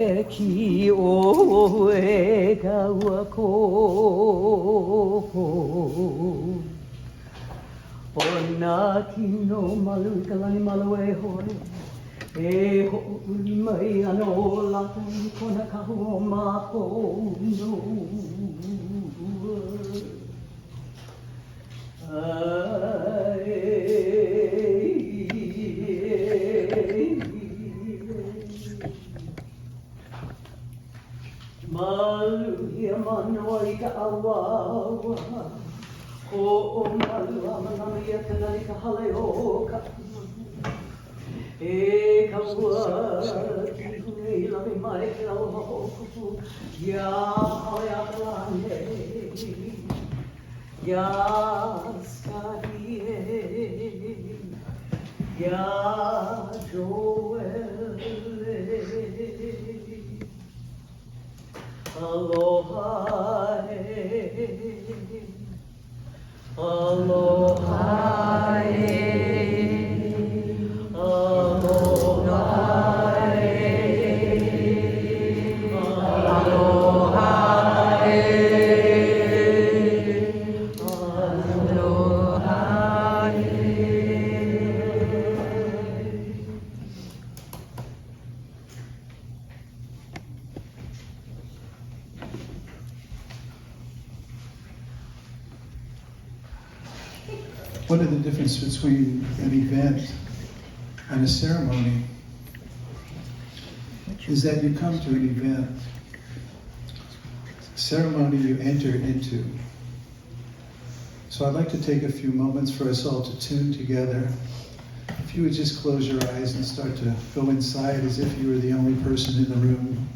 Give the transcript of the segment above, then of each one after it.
Ki o e kaua ko o nā kino malu i ka lani malu e hoi e ho uli mai ana o lata i kona kahu o mako no Malu hia manoa I ka awawa o malu a manami a ka nani ka hale o ka e ka ua ki hune I lawe mai ke awa o kupu ia hale a ka lane ia Scottie ia Joelle Aloha, aloha, aloha, What are the difference between an event and a ceremony? Is that you come to an event, ceremony you enter into. So I'd like to take a few moments for us all to tune together. If you would just close your eyes and start to go inside as if you were the only person in the room,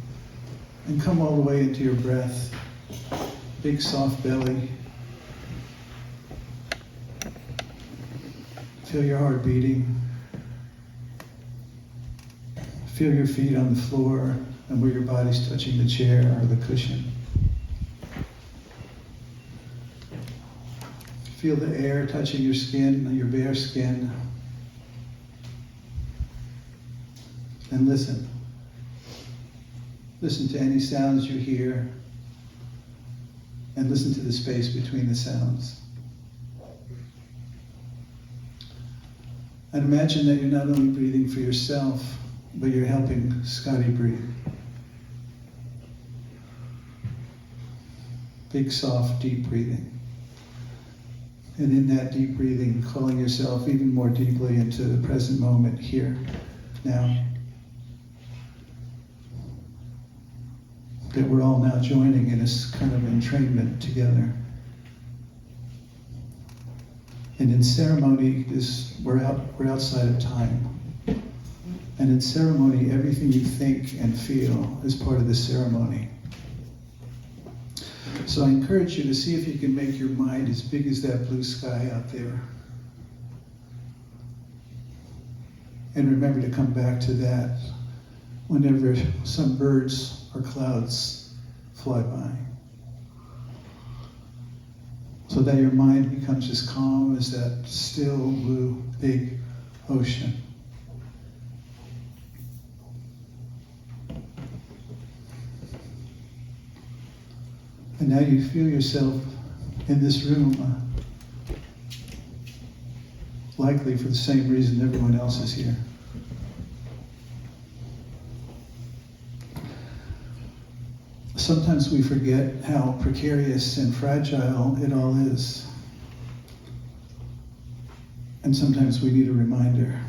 and come all the way into your breath, big soft belly. Feel your heart beating. Feel your feet on the floor and where your body's touching the chair or the cushion. Feel the air touching your skin, your bare skin. And listen. Listen to any sounds you hear. And listen to the space between the sounds. And imagine that you're not only breathing for yourself, but you're helping Scottie breathe. Big, soft, deep breathing. And in that deep breathing, calling yourself even more deeply into the present moment here, now. That we're all now joining in this kind of entrainment together. And in ceremony, we're outside of time. And in ceremony, everything you think and feel is part of the ceremony. So I encourage you to see if you can make your mind as big as that blue sky out there. And remember to come back to that whenever some birds or clouds fly by. So that your mind becomes as calm as that still blue big ocean. And now you feel yourself in this room, likely for the same reason everyone else is here. Sometimes we forget how precarious and fragile it all is. And sometimes we need a reminder.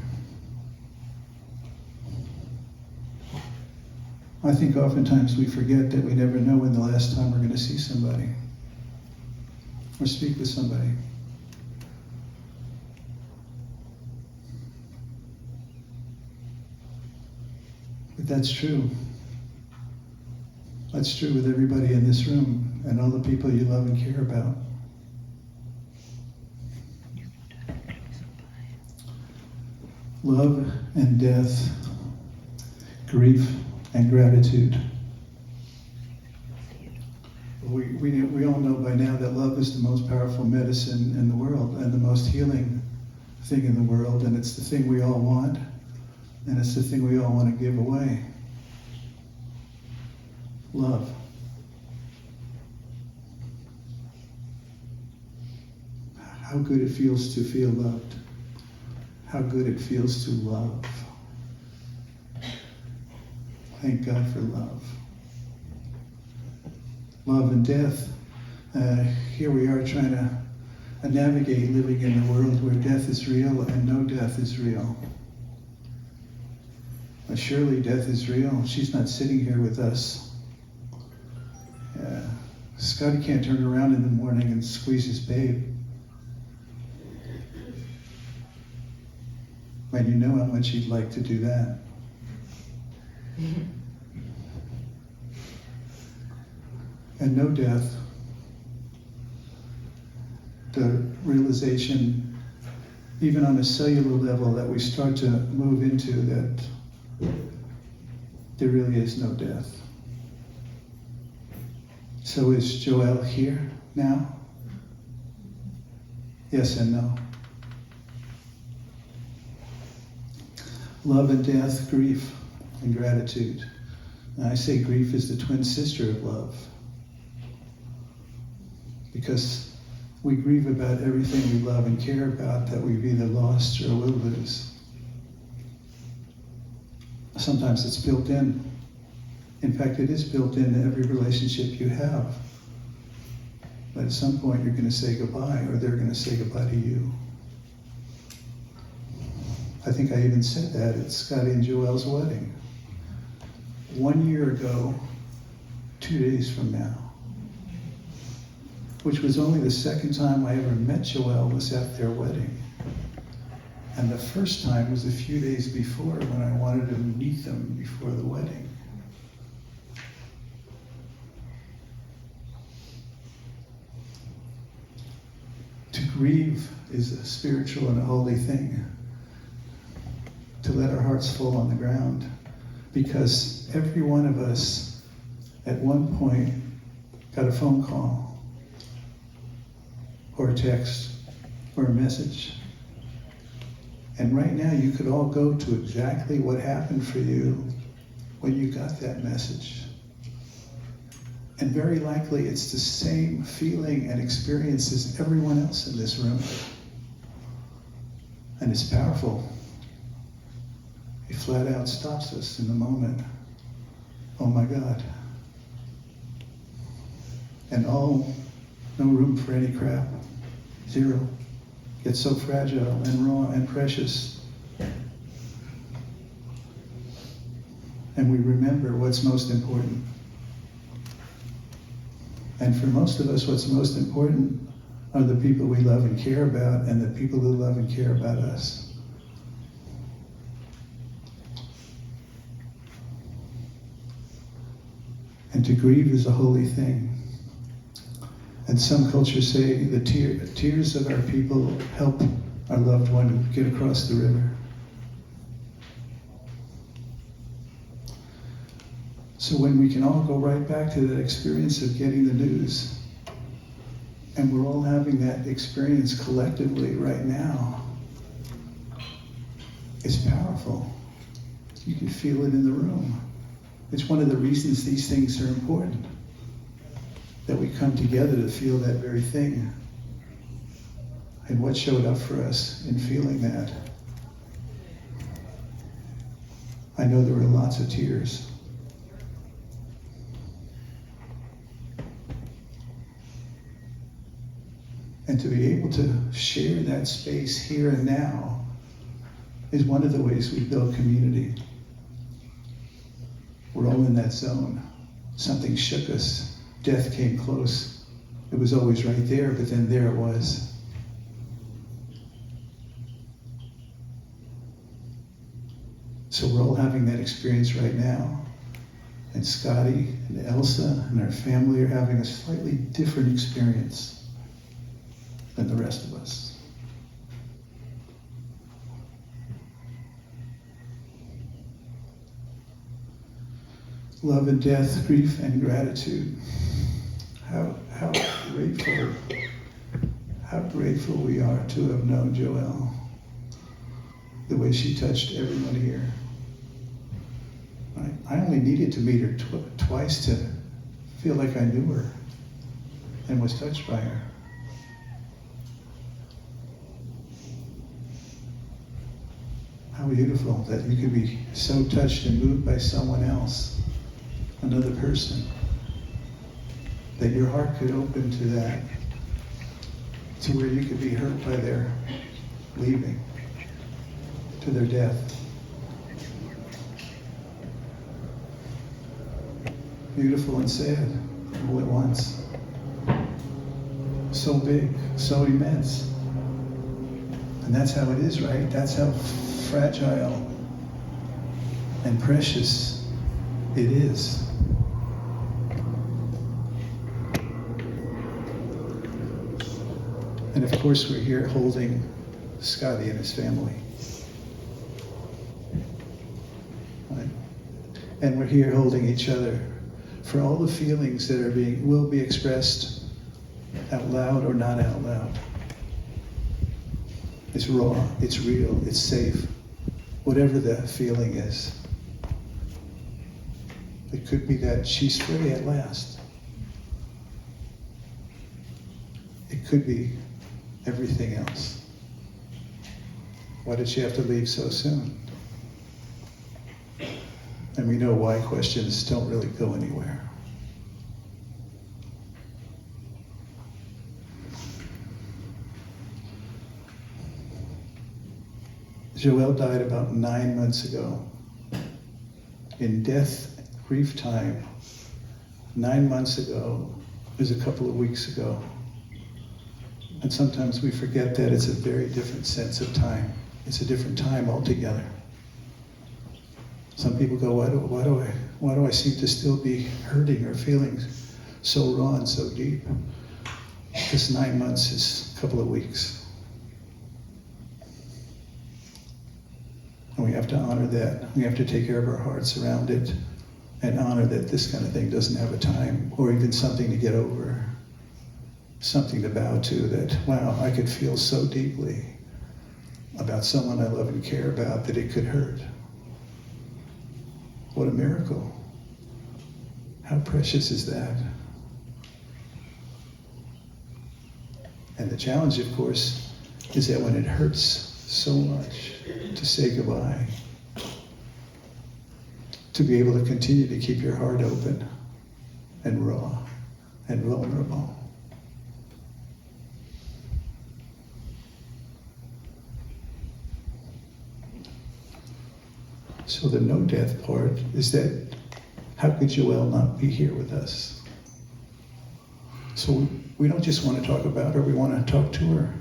I think oftentimes we forget that we never know when the last time we're going to see somebody or speak with somebody. But that's true. That's true with everybody in this room and all the people you love and care about. Love and death, grief and gratitude. We all know by now that love is the most powerful medicine in the world and the most healing thing in the world, and it's the thing we all want, and it's the thing we all want to give away. love. How good it feels to feel loved. How good it feels to love. Thank God for love. Love and death. Here we are trying to navigate living in a world where death is real and no death is real. But surely death is real. She's not sitting here with us. Scottie can't turn around in the morning and squeeze his babe. And you know how much he'd like to do that. And no death. The realization, even on a cellular level, that we start to move into that there really is no death. So is Joelle here now? Yes and no. Love and death, grief and gratitude. And I say grief is the twin sister of love. Because we grieve about everything we love and care about that we've either lost or will lose. Sometimes it's built in. In fact, it is built into every relationship you have. But at some point you're going to say goodbye, or they're going to say goodbye to you. I think I even said that at Scottie and Joelle's wedding. 1 year ago, 2 days from now, which was only the second time I ever met Joelle was at their wedding. And the first time was a few days before when I wanted to meet them before the wedding. To grieve is a spiritual and a holy thing. To let our hearts fall on the ground. Because every one of us at one point got a phone call or a text or a message. And right now you could all go to exactly what happened for you when you got that message. And very likely it's the same feeling and experience as everyone else in this room. And it's powerful. It flat out stops us in the moment. Oh my God. And no room for any crap. Zero. It's so fragile and raw and precious. And we remember what's most important. And for most of us, what's most important are the people we love and care about, and the people who love and care about us. And to grieve is a holy thing. And some cultures say the tears of our people help our loved one get across the river. So when we can all go right back to that experience of getting the news, and we're all having that experience collectively right now, it's powerful. You can feel it in the room. It's one of the reasons these things are important, that we come together to feel that very thing. And what showed up for us in feeling that? I know there were lots of tears. And to be able to share that space here and now is one of the ways we build community. We're all in that zone. Something shook us. Death came close. It was always right there, but then there it was. So we're all having that experience right now. And Scottie and Elsa and our family are having a slightly different experience than the rest of us. Love and death, grief and gratitude. How grateful we are to have known Joelle, the way she touched everyone here. I only needed to meet her twice to feel like I knew her and was touched by her. How beautiful that you could be so touched and moved by someone else, another person, that your heart could open to that, to where you could be hurt by their leaving, to their death. Beautiful and sad all at once. So big, so immense. And that's how it is, right? That's how fragile and precious it is. And of course we're here holding Scottie and his family. Right? And we're here holding each other for all the feelings that will be expressed out loud or not out loud. It's raw, it's real, it's safe. Whatever the feeling is. It could be that she's free at last. It could be everything else. Why did she have to leave so soon? And we know why questions don't really go anywhere. Joelle died about 9 months ago. In death, grief time, 9 months ago is a couple of weeks ago. And sometimes we forget that it's a very different sense of time. It's a different time altogether. Some people go, why do I seem to still be hurting or feeling so raw and so deep? This 9 months is a couple of weeks. And we have to honor that. We have to take care of our hearts around it and honor that this kind of thing doesn't have a time or even something to get over, something to bow to, that, wow, I could feel so deeply about someone I love and care about that it could hurt. What a miracle. How precious is that? And the challenge, of course, is that when it hurts so much to say goodbye, to be able to continue to keep your heart open and raw and vulnerable. So the no death part is that how could Joelle not be here with us? So we don't just want to talk about her, we want to talk to her.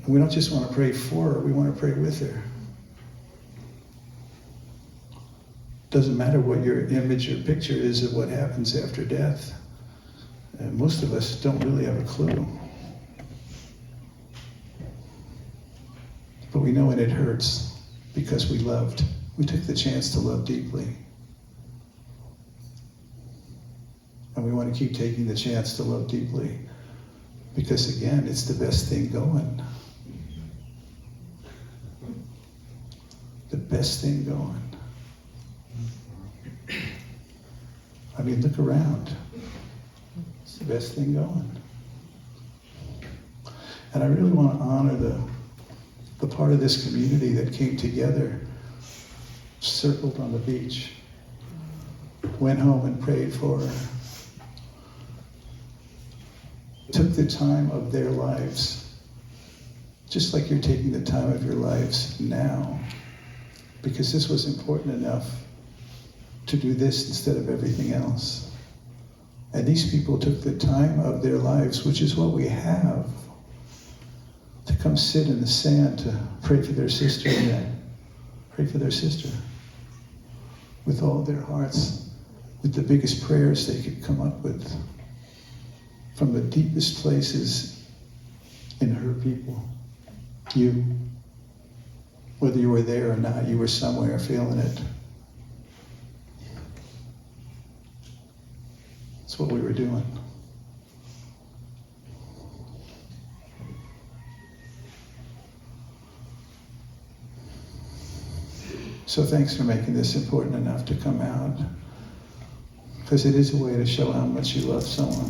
We don't just want to pray for her, we want to pray with her. Doesn't matter what your image or picture is of what happens after death. Most of us don't really have a clue. But we know when it hurts because we loved. We took the chance to love deeply. And we want to keep taking the chance to love deeply because, again, it's the best thing going. The best thing going. I mean, look around. It's the best thing going. And I really want to honor the part of this community that came together, circled on the beach, went home and prayed for her, took the time of their lives, just like you're taking the time of your lives now, because this was important enough to do this instead of everything else. And these people took the time of their lives, which is what we have, to come sit in the sand to pray for their sister again. Pray for their sister with all their hearts, with the biggest prayers they could come up with, from the deepest places in her people. You, whether you were there or not, you were somewhere feeling it. That's what we were doing. So thanks for making this important enough to come out. Because it is a way to show how much you love someone,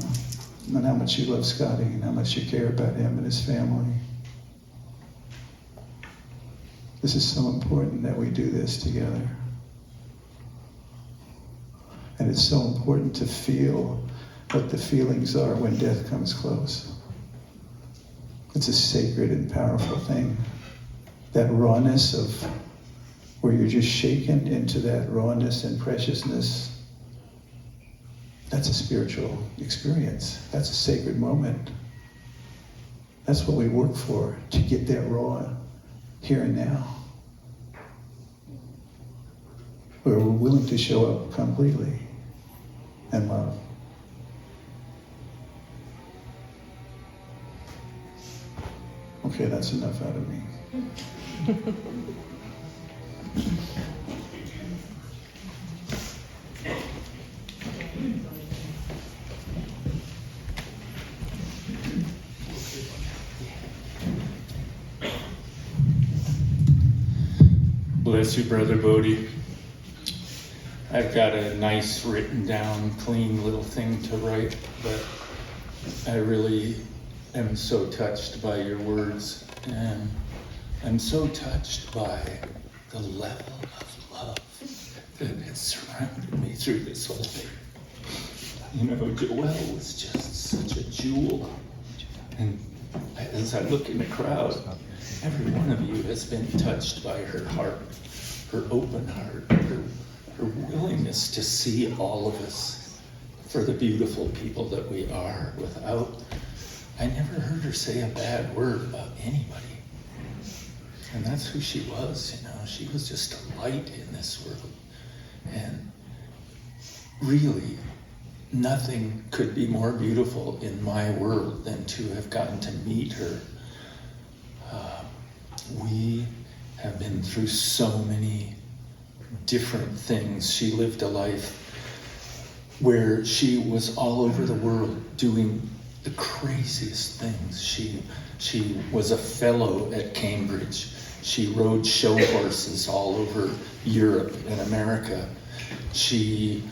and how much you love Scottie, and how much you care about him and his family. This is so important that we do this together. And it's so important to feel what the feelings are when death comes close. It's a sacred and powerful thing. That rawness of where you're just shaken into that rawness and preciousness, that's a spiritual experience. That's a sacred moment. That's what we work for, to get that raw here and now. Where we're willing to show up completely and love. Okay, that's enough out of me. Bless you, Brother Bodhi. I've got a nice written down, clean little thing to write, but I really am so touched by your words, and I'm so touched by the level of love that has surrounded me through this whole thing. You know, Joelle was just such a jewel, and as I look in the crowd, every one of you has been touched by her heart, her open heart, her willingness to see all of us for the beautiful people that we are I never heard her say a bad word about anybody. And that's who she was, you know. She was just a light in this world. And really, nothing could be more beautiful in my world than to have gotten to meet her. We have been through so many different things. She lived a life where she was all over the world doing the craziest things. She was a fellow at Cambridge. She rode show horses all over Europe and America. She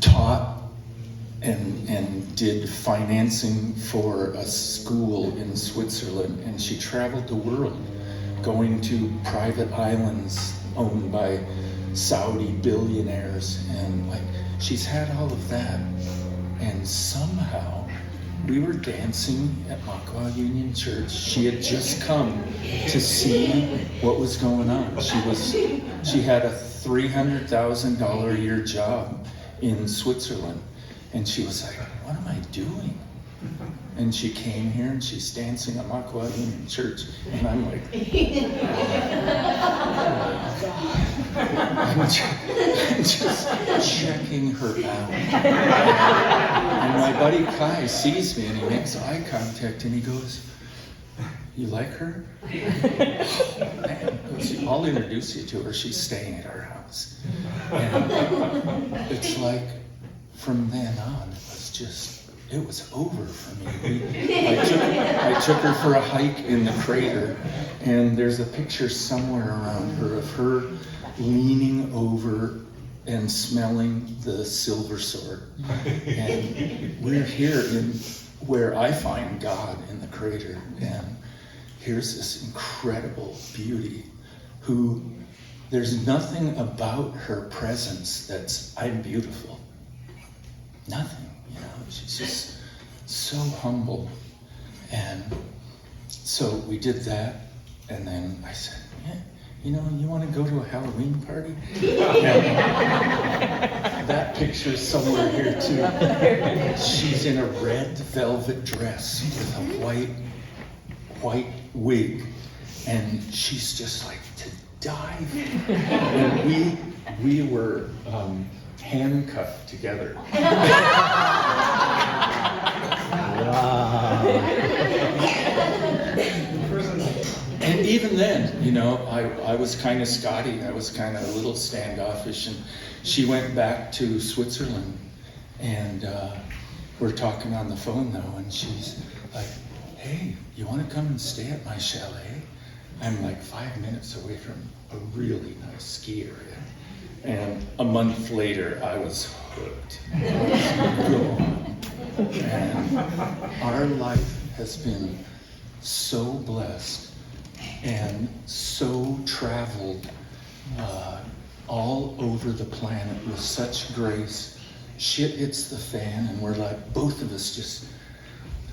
taught and did financing for a school in Switzerland, and she traveled the world going to private islands owned by Saudi billionaires, and she's had all of that, and somehow we were dancing at Maui Union Church. She had just come to see what was going on. She had a $300,000 a year job in Switzerland, and she was like, what am I doing? And she came here and she's dancing at Maui Union Church, and I'm like, I'm just checking her out. And my buddy Kai sees me and he makes eye contact and he goes, you like her? Oh, man. He goes, I'll introduce you to her. She's staying at our house. And it's like, from then on, it was over for me. I took her for a hike in the crater, and there's a picture somewhere around her of her leaning over and smelling the silver sword. And we're here in where I find God in the crater, and here's this incredible beauty who there's nothing about her presence that's I'm beautiful. Nothing. You know, she's just so humble. And so we did that, and then I said, yeah, you know, you want to go to a Halloween party? That picture's somewhere here too. She's in a red velvet dress with a white wig, and she's just like to die. And we were handcuffed together. Wow. And even then, you know, I was kind of Scottie. I was kind of a little standoffish, and she went back to Switzerland, and we're talking on the phone though, and she's like, hey, you want to come and stay at my chalet? I'm like 5 minutes away from a really nice ski area. And a month later, I was hooked. And our life has been so blessed and so traveled all over the planet with such grace. Shit hits the fan, and we're like, both of us just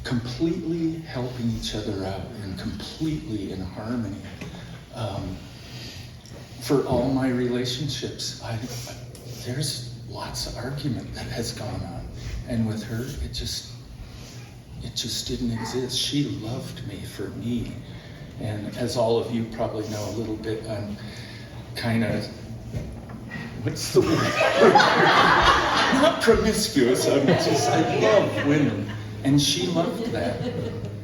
completely helping each other out and completely in harmony. For all my relationships, there's lots of argument that has gone on, and with her, it just didn't exist. She loved me for me, and as all of you probably know a little bit, I'm kind of, what's the word? Not promiscuous. I love women, and she loved that.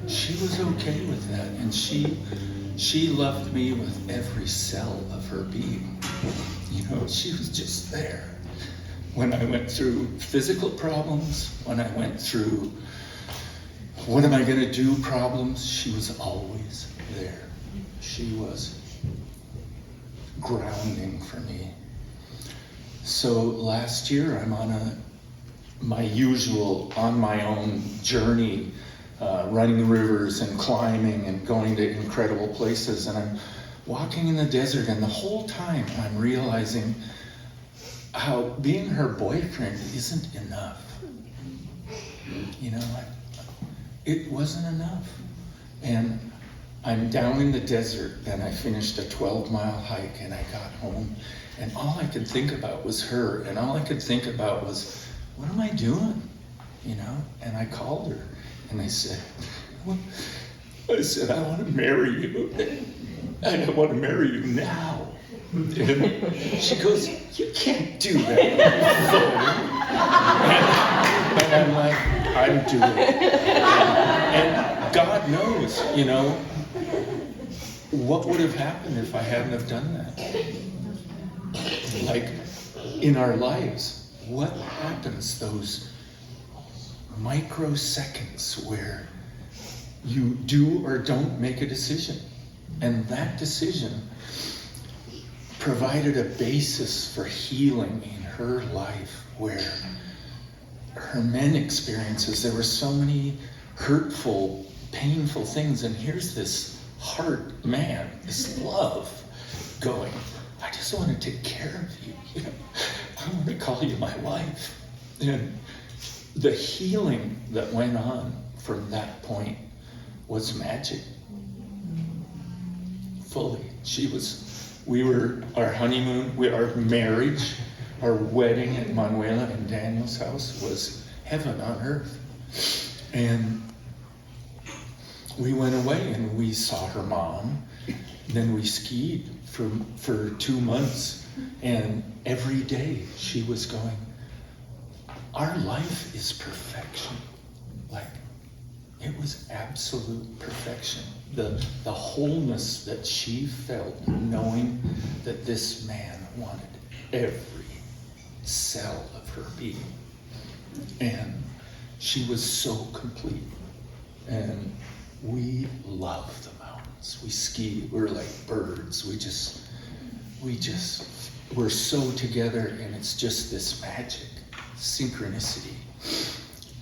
She was okay with that, and she loved me with every cell of her being. You know, she was just there. When I went through physical problems, when I went through what am I going to do problems, she was always there. She was grounding for me. So last year I'm on my usual on my own journey, running rivers and climbing and going to incredible places, and I'm walking in the desert, and the whole time I'm realizing how being her boyfriend isn't enough. You know, it wasn't enough. And I'm down in the desert, and I finished a 12-mile hike, and I got home, and all I could think about was her, and all I could think about was, what am I doing? You know, and I called her, and I said, I want to marry you, and I want to marry you now. And she goes, you can't do that on the phone. And I'm like, I'm doing it. And God knows, you know, what would have happened if I hadn't have done that? Like, in our lives, what happens those microseconds where you do or don't make a decision? And that decision provided a basis for healing in her life, where her men experiences, there were so many hurtful, painful things, and here's this heart man, this love going, I just want to take care of you. You know, I want to call you my wife. And the healing that went on from that point was magic. Fully. Our honeymoon, our marriage, our wedding at Manuela and Daniel's house was heaven on earth. And we went away and we saw her mom. Then we skied for 2 months, and every day she was going, our life is perfection. Like, it was absolute perfection. The wholeness that she felt knowing that this man wanted every cell of her being. And she was so complete. And we love the mountains. We ski, we're like birds. We're so together, and it's just this magic, synchronicity.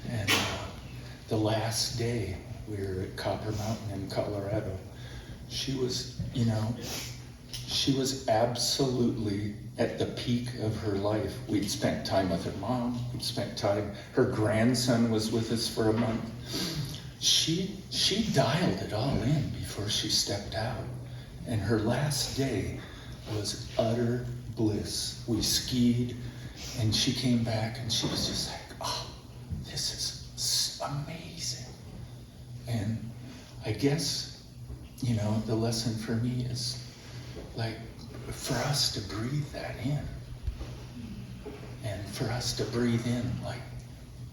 And the last day we were at Copper Mountain in Colorado, she was absolutely at the peak of her life. We'd spent time with her mom, her grandson was with us for a month. She dialed it all in before she stepped out. And her last day was utter bliss. We skied, and she came back, and she was just like, oh, this is amazing. And I guess, you know, the lesson for me is, like, for us to breathe that in. And for us to breathe in, like,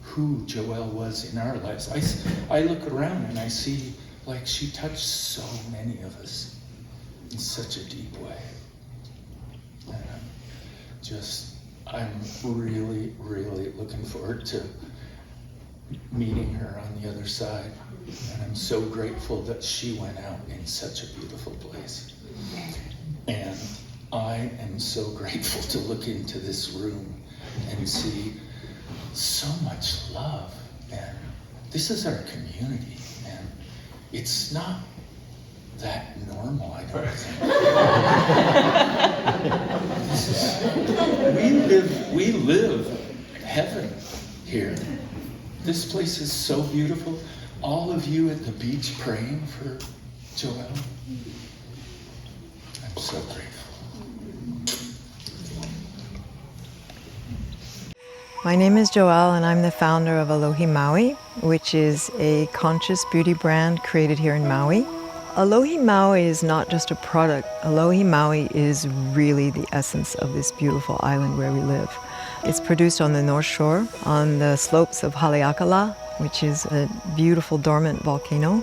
who Joelle was in our lives. I look around and I see, like, she touched so many of us in such a deep way. And I'm really, really looking forward to meeting her on the other side. And I'm so grateful that she went out in such a beautiful place. And I am so grateful to look into this room and see so much love, man. This is our community, man. It's not that normal, I don't think. We live heaven here. This place is so beautiful. All of you at the beach praying for Joelle. I'm so grateful. My name is Joelle, and I'm the founder of Alohi Maui, which is a conscious beauty brand created here in Maui. Alohi Maui is not just a product. Alohi Maui is really the essence of this beautiful island where we live. It's produced on the North Shore, on the slopes of Haleakala, which is a beautiful dormant volcano.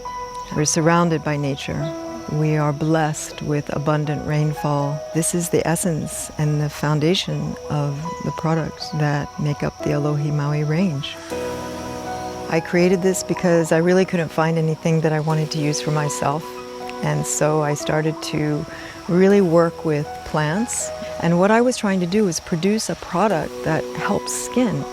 We're surrounded by nature. We are blessed with abundant rainfall. This is the essence and the foundation of the products that make up the Alohi Maui range. I created this because I really couldn't find anything that I wanted to use for myself. And so I started to really work with plants. And what I was trying to do was produce a product that helps skin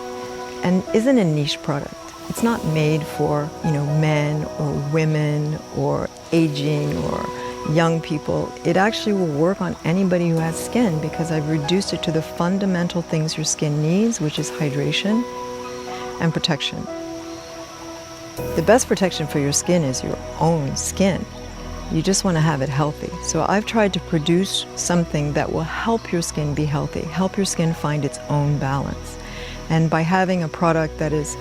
and isn't a niche product. It's not made for, men or women or aging or young people. It actually will work on anybody who has skin because I've reduced it to the fundamental things your skin needs, which is hydration and protection. The best protection for your skin is your own skin. You just want to have it healthy. So I've tried to produce something that will help your skin be healthy, help your skin find its own balance. And by having a product that is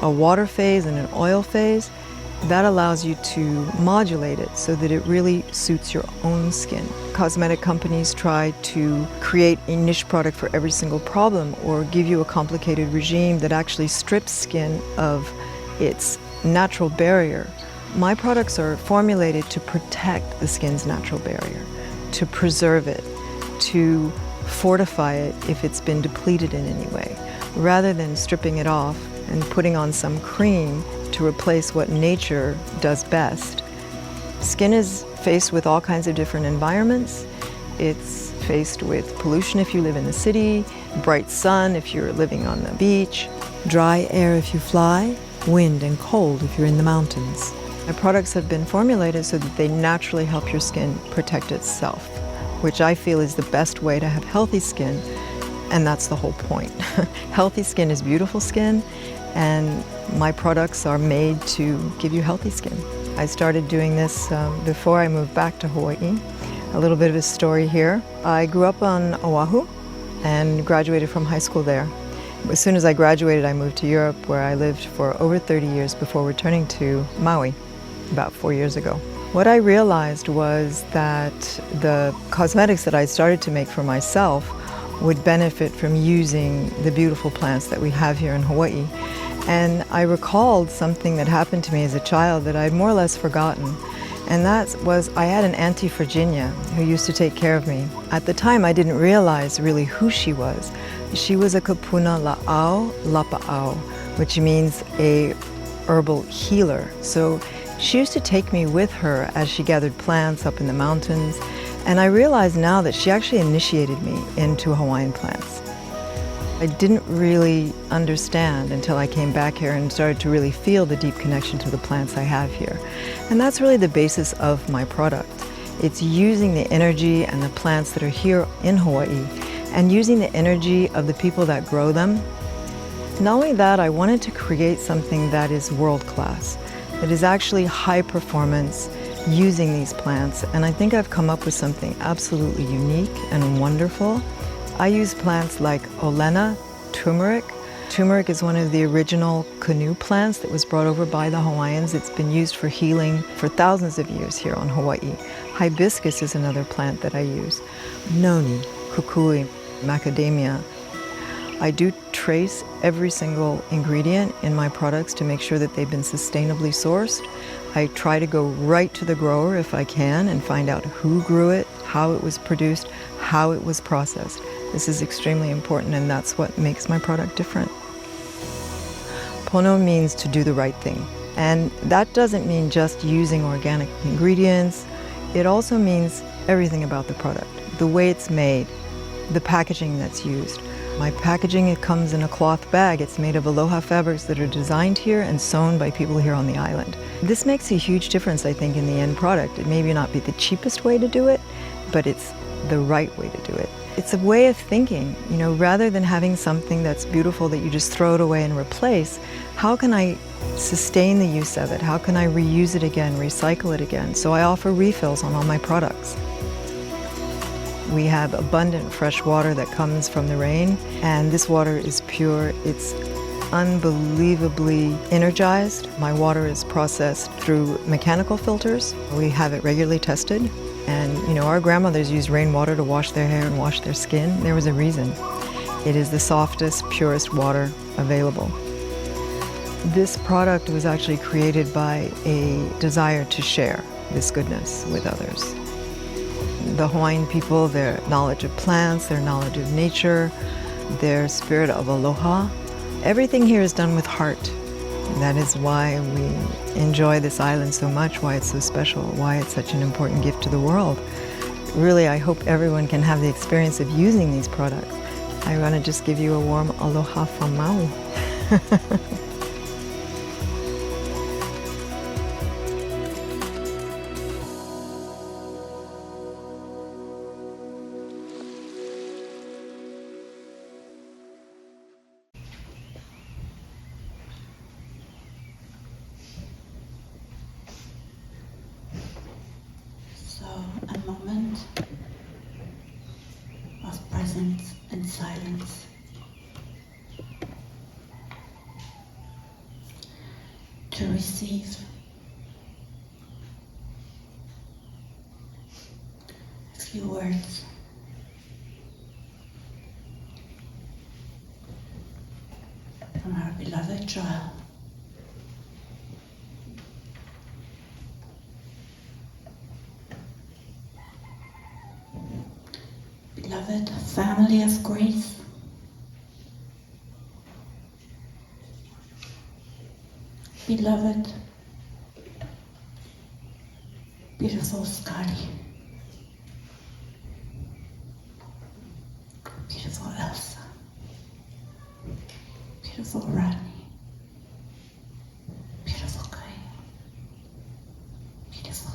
a water phase and an oil phase, that allows you to modulate it so that it really suits your own skin. Cosmetic companies try to create a niche product for every single problem or give you a complicated regime that actually strips skin of its natural barrier. My products are formulated to protect the skin's natural barrier, to preserve it, to fortify it if it's been depleted in any way, rather than stripping it off and putting on some cream to replace what nature does best. Skin is faced with all kinds of different environments. It's faced with pollution if you live in the city, bright sun if you're living on the beach, dry air if you fly, wind and cold if you're in the mountains. My products have been formulated so that they naturally help your skin protect itself, which I feel is the best way to have healthy skin, and that's the whole point. Healthy skin is beautiful skin, and my products are made to give you healthy skin. I started doing this before I moved back to Hawaii. A little bit of a story here. I grew up on Oahu and graduated from high school there. As soon as I graduated, I moved to Europe, where I lived for over 30 years before returning to Maui about 4 years ago. What I realized was that the cosmetics that I started to make for myself would benefit from using the beautiful plants that we have here in Hawaii. And I recalled something that happened to me as a child that I'd more or less forgotten. And that was, I had an Auntie Virginia who used to take care of me. At the time, I didn't realize really who she was. She was a kapuna la'au lapa'au, which means a herbal healer. So she used to take me with her as she gathered plants up in the mountains. And I realize now that she actually initiated me into Hawaiian plants. I didn't really understand until I came back here and started to really feel the deep connection to the plants I have here. And that's really the basis of my product. It's using the energy and the plants that are here in Hawaii and using the energy of the people that grow them. Not only that, I wanted to create something that is world-class, that is actually high performance, using these plants, and I think I've come up with something absolutely unique and wonderful. I use plants like Olena, turmeric. Turmeric is one of the original canoe plants that was brought over by the Hawaiians. It's been used for healing for thousands of years here on Hawaii. Hibiscus is another plant that I use. Noni, kukui, macadamia. I do trace every single ingredient in my products to make sure that they've been sustainably sourced. I try to go right to the grower if I can and find out who grew it, how it was produced, how it was processed. This is extremely important, and that's what makes my product different. Pono means to do the right thing. And that doesn't mean just using organic ingredients. It also means everything about the product. the way it's made, the packaging that's used. My packaging, it comes in a cloth bag. It's made of aloha fabrics that are designed here and sewn by people here on the island. This makes a huge difference, I think, in the end product. It may not be the cheapest way to do it, but it's the right way to do it. It's a way of thinking, you know, rather than having something that's beautiful that you just throw it away and replace, how can I sustain the use of it? How can I reuse it again, recycle it again? So I offer refills on all my products. We have abundant fresh water that comes from the rain, and this water is pure. It's unbelievably energized. My water is processed through mechanical filters. We have it regularly tested. And, you know, our grandmothers used rainwater to wash their hair and wash their skin. There was a reason. It is the softest, purest water available. This product was actually created by a desire to share this goodness with others. The Hawaiian people, their knowledge of plants, their knowledge of nature, their spirit of aloha, everything here is done with heart. And that is why we enjoy this island so much, why it's so special, why it's such an important gift to the world. Really, I hope everyone can have the experience of using these products. I want to just give you a warm aloha from Maui. So, a moment of presence and silence. To receive a few words. From our beloved Joelle. Beloved family of grace, beloved, beautiful Scottie, beautiful Elsa, beautiful Rodney, beautiful Kai, beautiful,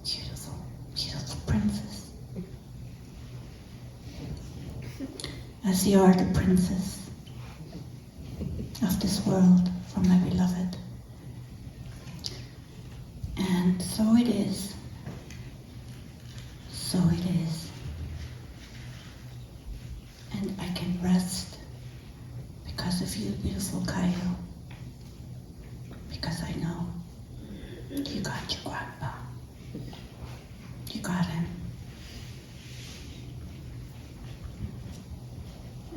beautiful, beautiful princess. As you are the princess of this world from my beloved. And so it is. So it is. And I can rest because of you, beautiful Kaio. Because I know you got your grandpa. You got him.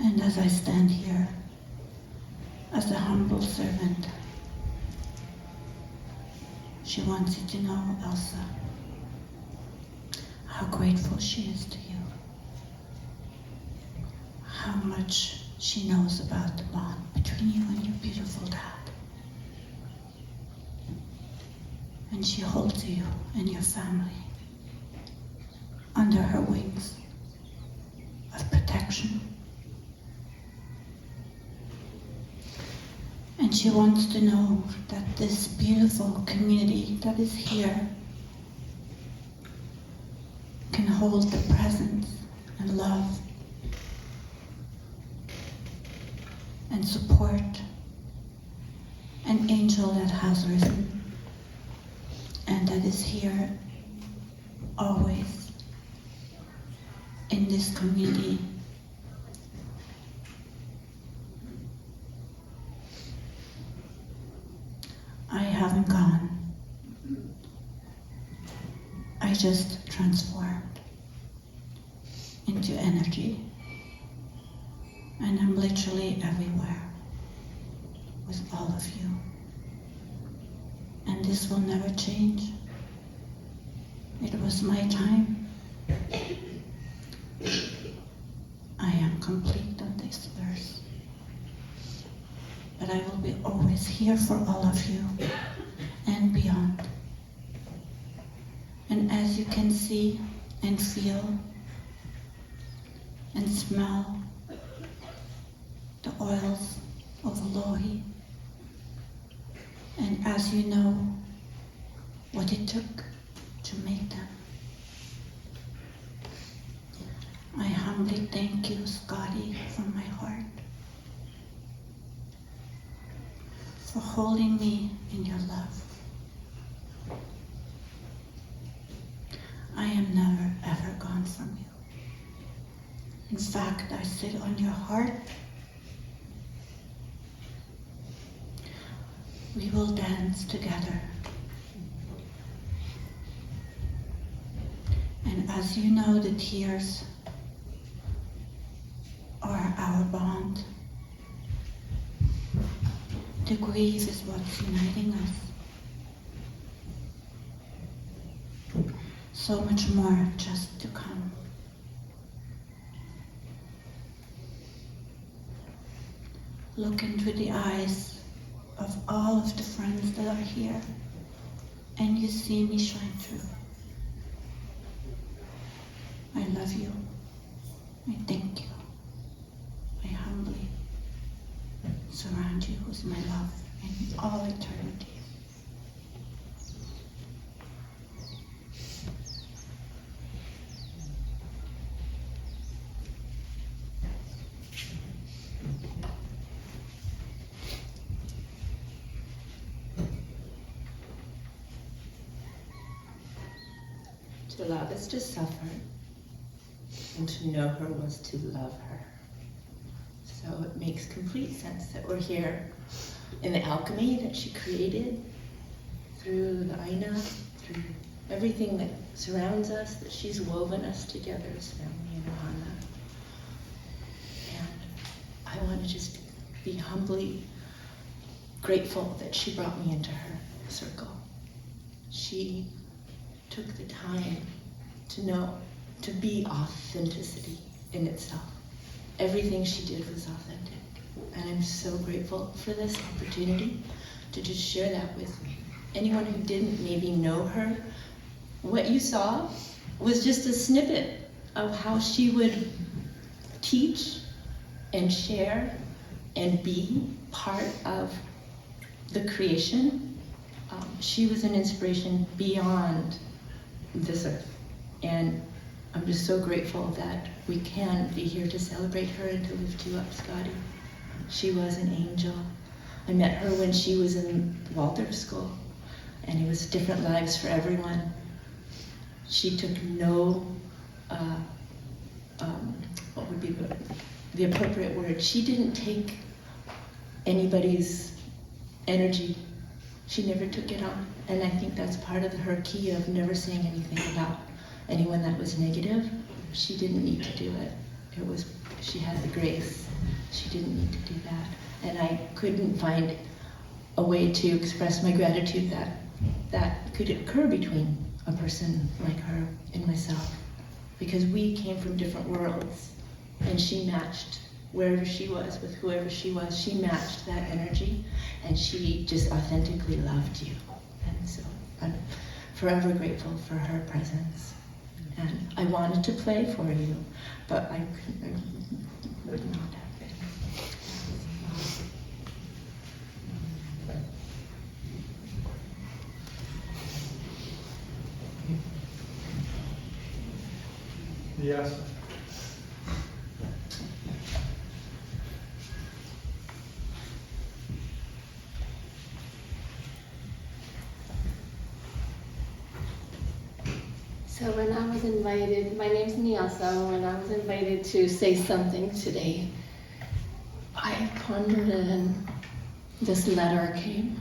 And as I stand here, as a humble servant, she wants you to know, Elsa, how grateful she is to you, how much she knows about the bond between you and your beautiful dad. And she holds you and your family under her wings of protection. And she wants to know that this beautiful community that is here can hold the presence and love and support an angel that has risen and that is here always in this community. I haven't gone. I just transformed into energy. And I'm literally everywhere with all of you. And this will never change. It was my time. I am complete on this earth. But I will be always here for all of you and beyond. And as you can see and feel, and smell the oils of alohi. And as you know what it took to make them, I humbly thank you, Scottie, from my heart, for holding me in your love. I am never ever gone from you. In fact, I sit on your heart. We will dance together. And as you know, the tears are our bond. The grief is what's uniting us. So much more just to come. Look into the eyes of all of the friends that are here, and you see me shine through. I love you. I thank you. I humbly surround you with my love in all eternity. To love is to suffer, and to know her was to love her. So it makes complete sense that we're here in the alchemy that she created, through the Aina, through everything that surrounds us, that she's woven us together as family in Ohana. And I want to just be humbly grateful that she brought me into her circle. She took the time to know, to be authenticity in itself. Everything she did was authentic. And I'm so grateful for this opportunity to just share that with anyone who didn't maybe know her. What you saw was just a snippet of how she would teach and share and be part of the creation. She was an inspiration beyond this earth. And I'm just so grateful that we can be here to celebrate her and to lift you up, Scottie. She was an angel. I met her when she was in Waldorf school, and it was different lives for everyone. She took no, what would be the appropriate word? She didn't take anybody's energy. She never took it on. And I think that's part of her key of never saying anything about anyone that was negative. She didn't need to do it. She had the grace. She didn't need to do that. And I couldn't find a way to express my gratitude that could occur between a person like her and myself. Because we came from different worlds, and she matched wherever she was with whoever she was. She matched that energy, and she just authentically loved you. And so I'm forever grateful for her presence. And I wanted to play for you, but I would not have been. Yes. So when I was invited, my name's Nyasa, when I was invited to say something today, I pondered it and this letter came,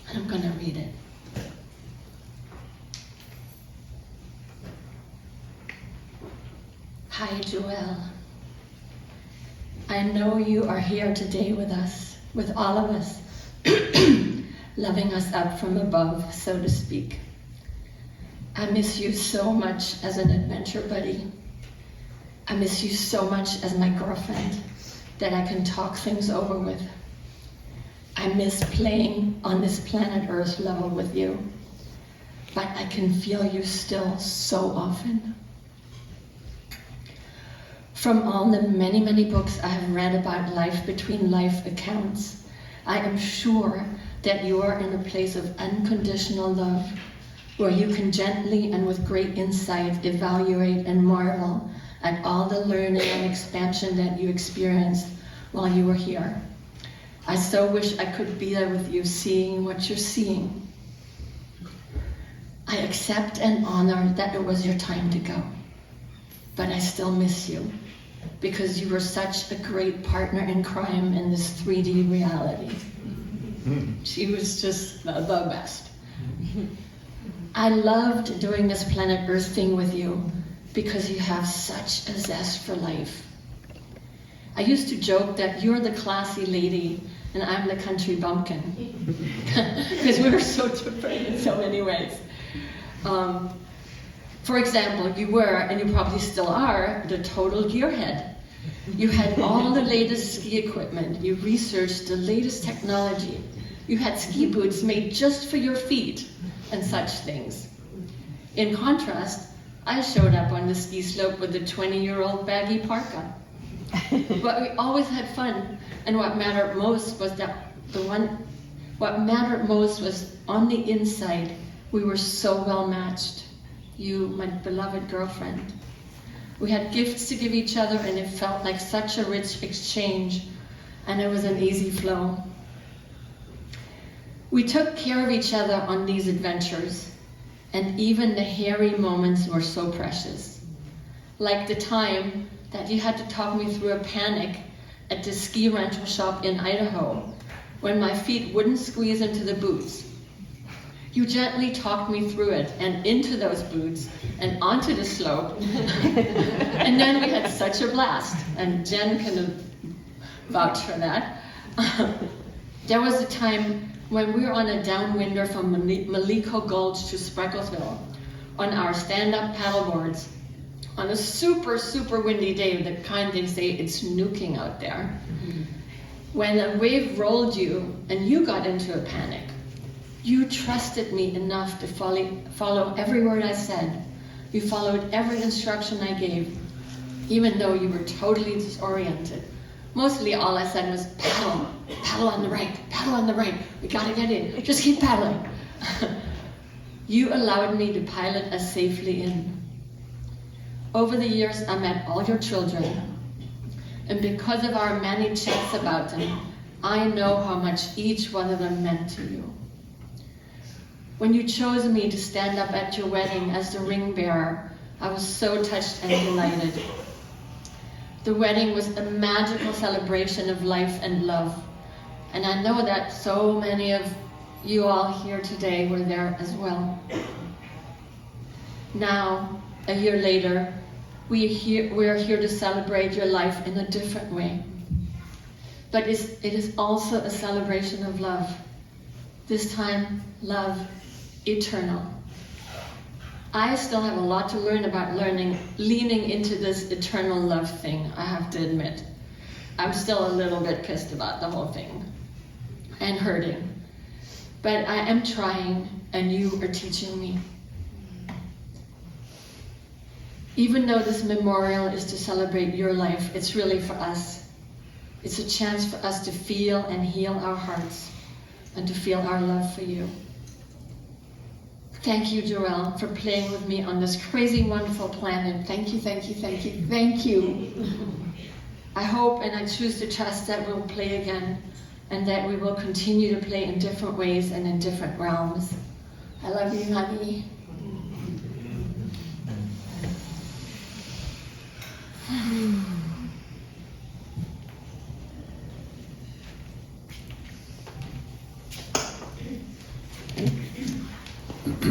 and I'm gonna read it. Hi, Joelle. I know you are here today with us, with all of us, loving us up from above, so to speak. I miss you so much as an adventure buddy. I miss you so much as my girlfriend that I can talk things over with. I miss playing on this planet Earth level with you, but I can feel you still so often. From all the many, many books I have read about life between life accounts, I am sure that you are in a place of unconditional love, where you can gently and with great insight evaluate and marvel at all the learning and expansion that you experienced while you were here. I so wish I could be there with you, seeing what you're seeing. I accept and honor that it was your time to go, but I still miss you, because you were such a great partner in crime in this 3D reality. She was just the best. I loved doing this planet Earth thing with you because you have such a zest for life. I used to joke that you're the classy lady and I'm the country bumpkin, because we were so different in so many ways. For example, you were, and you probably still are, the total gearhead. You had all the latest ski equipment. You researched the latest technology. You had ski boots made just for your feet and such things. In contrast, I showed up on the ski slope with a 20-year-old baggy parka. But we always had fun, and what mattered most was on the inside, we were so well matched. You, my beloved girlfriend. We had gifts to give each other, and it felt like such a rich exchange, and it was an easy flow. We took care of each other on these adventures, and even the hairy moments were so precious. Like the time that you had to talk me through a panic at the ski rental shop in Idaho, when my feet wouldn't squeeze into the boots. You gently talked me through it and into those boots and onto the slope. And then we had such a blast, and Jen can vouch for that. There was a time when we were on a downwinder from Maliko Gulch to Sprecklesville on our stand-up paddleboards on a super, super windy day, the kind they say it's nuking out there. When a wave rolled you and you got into a panic, you trusted me enough to follow every word I said. You followed every instruction I gave, even though you were totally disoriented. Mostly all I said was, paddle, paddle on the right, we gotta get in, just keep paddling. You allowed me to pilot us safely in. Over the years, I met all your children, and because of our many chats about them, I know how much each one of them meant to you. When you chose me to stand up at your wedding as the ring bearer, I was so touched and delighted. The wedding was a magical celebration of life and love, and I know that so many of you all here today were there as well. Now, a year later, we are here to celebrate your life in a different way. But it is also a celebration of love. This time, love eternal. I still have a lot to learn about leaning into this eternal love thing, I have to admit. I'm still a little bit pissed about the whole thing and hurting. But I am trying, and you are teaching me. Even though this memorial is to celebrate your life, it's really for us. It's a chance for us to feel and heal our hearts and to feel our love for you. Thank you, Joelle, for playing with me on this crazy, wonderful planet. Thank you, thank you, thank you, thank you. I hope and I choose to trust that we'll play again and that we will continue to play in different ways and in different realms. I love you, honey.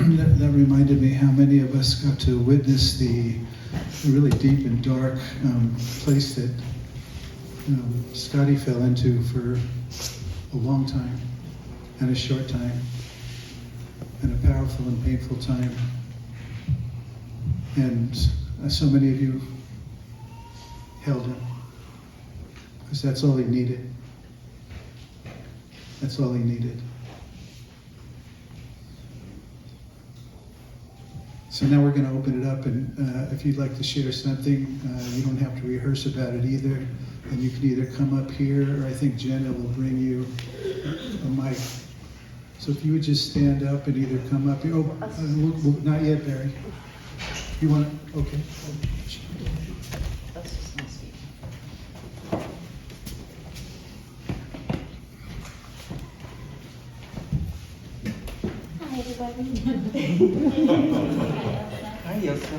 That reminded me how many of us got to witness the really deep and dark place that Scottie fell into for a long time and a short time and a powerful and painful time. And so many of you held him because that's all he needed. That's all he needed. So now we're going to open it up, and if you'd like to share something, you don't have to rehearse about it either. And you can either come up here, or I think Jenna will bring you a mic. So if you would just stand up and either come up here. Oh, not yet, Barry. You want to? Okay. That's just my speech. Hi, everybody. Hi, Elsa.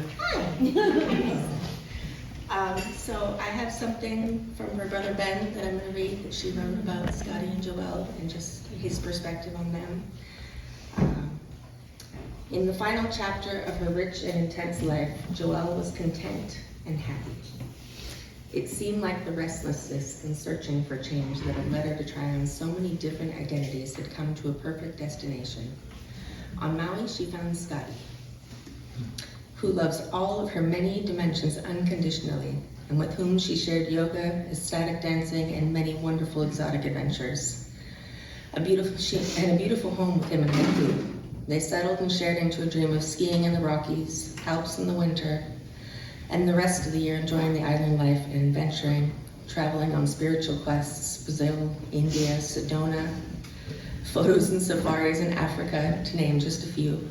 So I have something from her brother Ben that I'm going to read that she wrote about Scottie and Joelle and just his perspective on them. In the final chapter of her rich and intense life, Joelle was content and happy. It seemed like the restlessness and searching for change that had led her to try on so many different identities had come to a perfect destination. On Maui, she found Scottie, who loves all of her many dimensions unconditionally, and with whom she shared yoga, ecstatic dancing, and many wonderful exotic adventures. A beautiful home with him in Haiku. They settled and shared into a dream of skiing in the Rockies, Alps in the winter, and the rest of the year enjoying the island life and adventuring, traveling on spiritual quests, Brazil, India, Sedona, photos and safaris in Africa, to name just a few.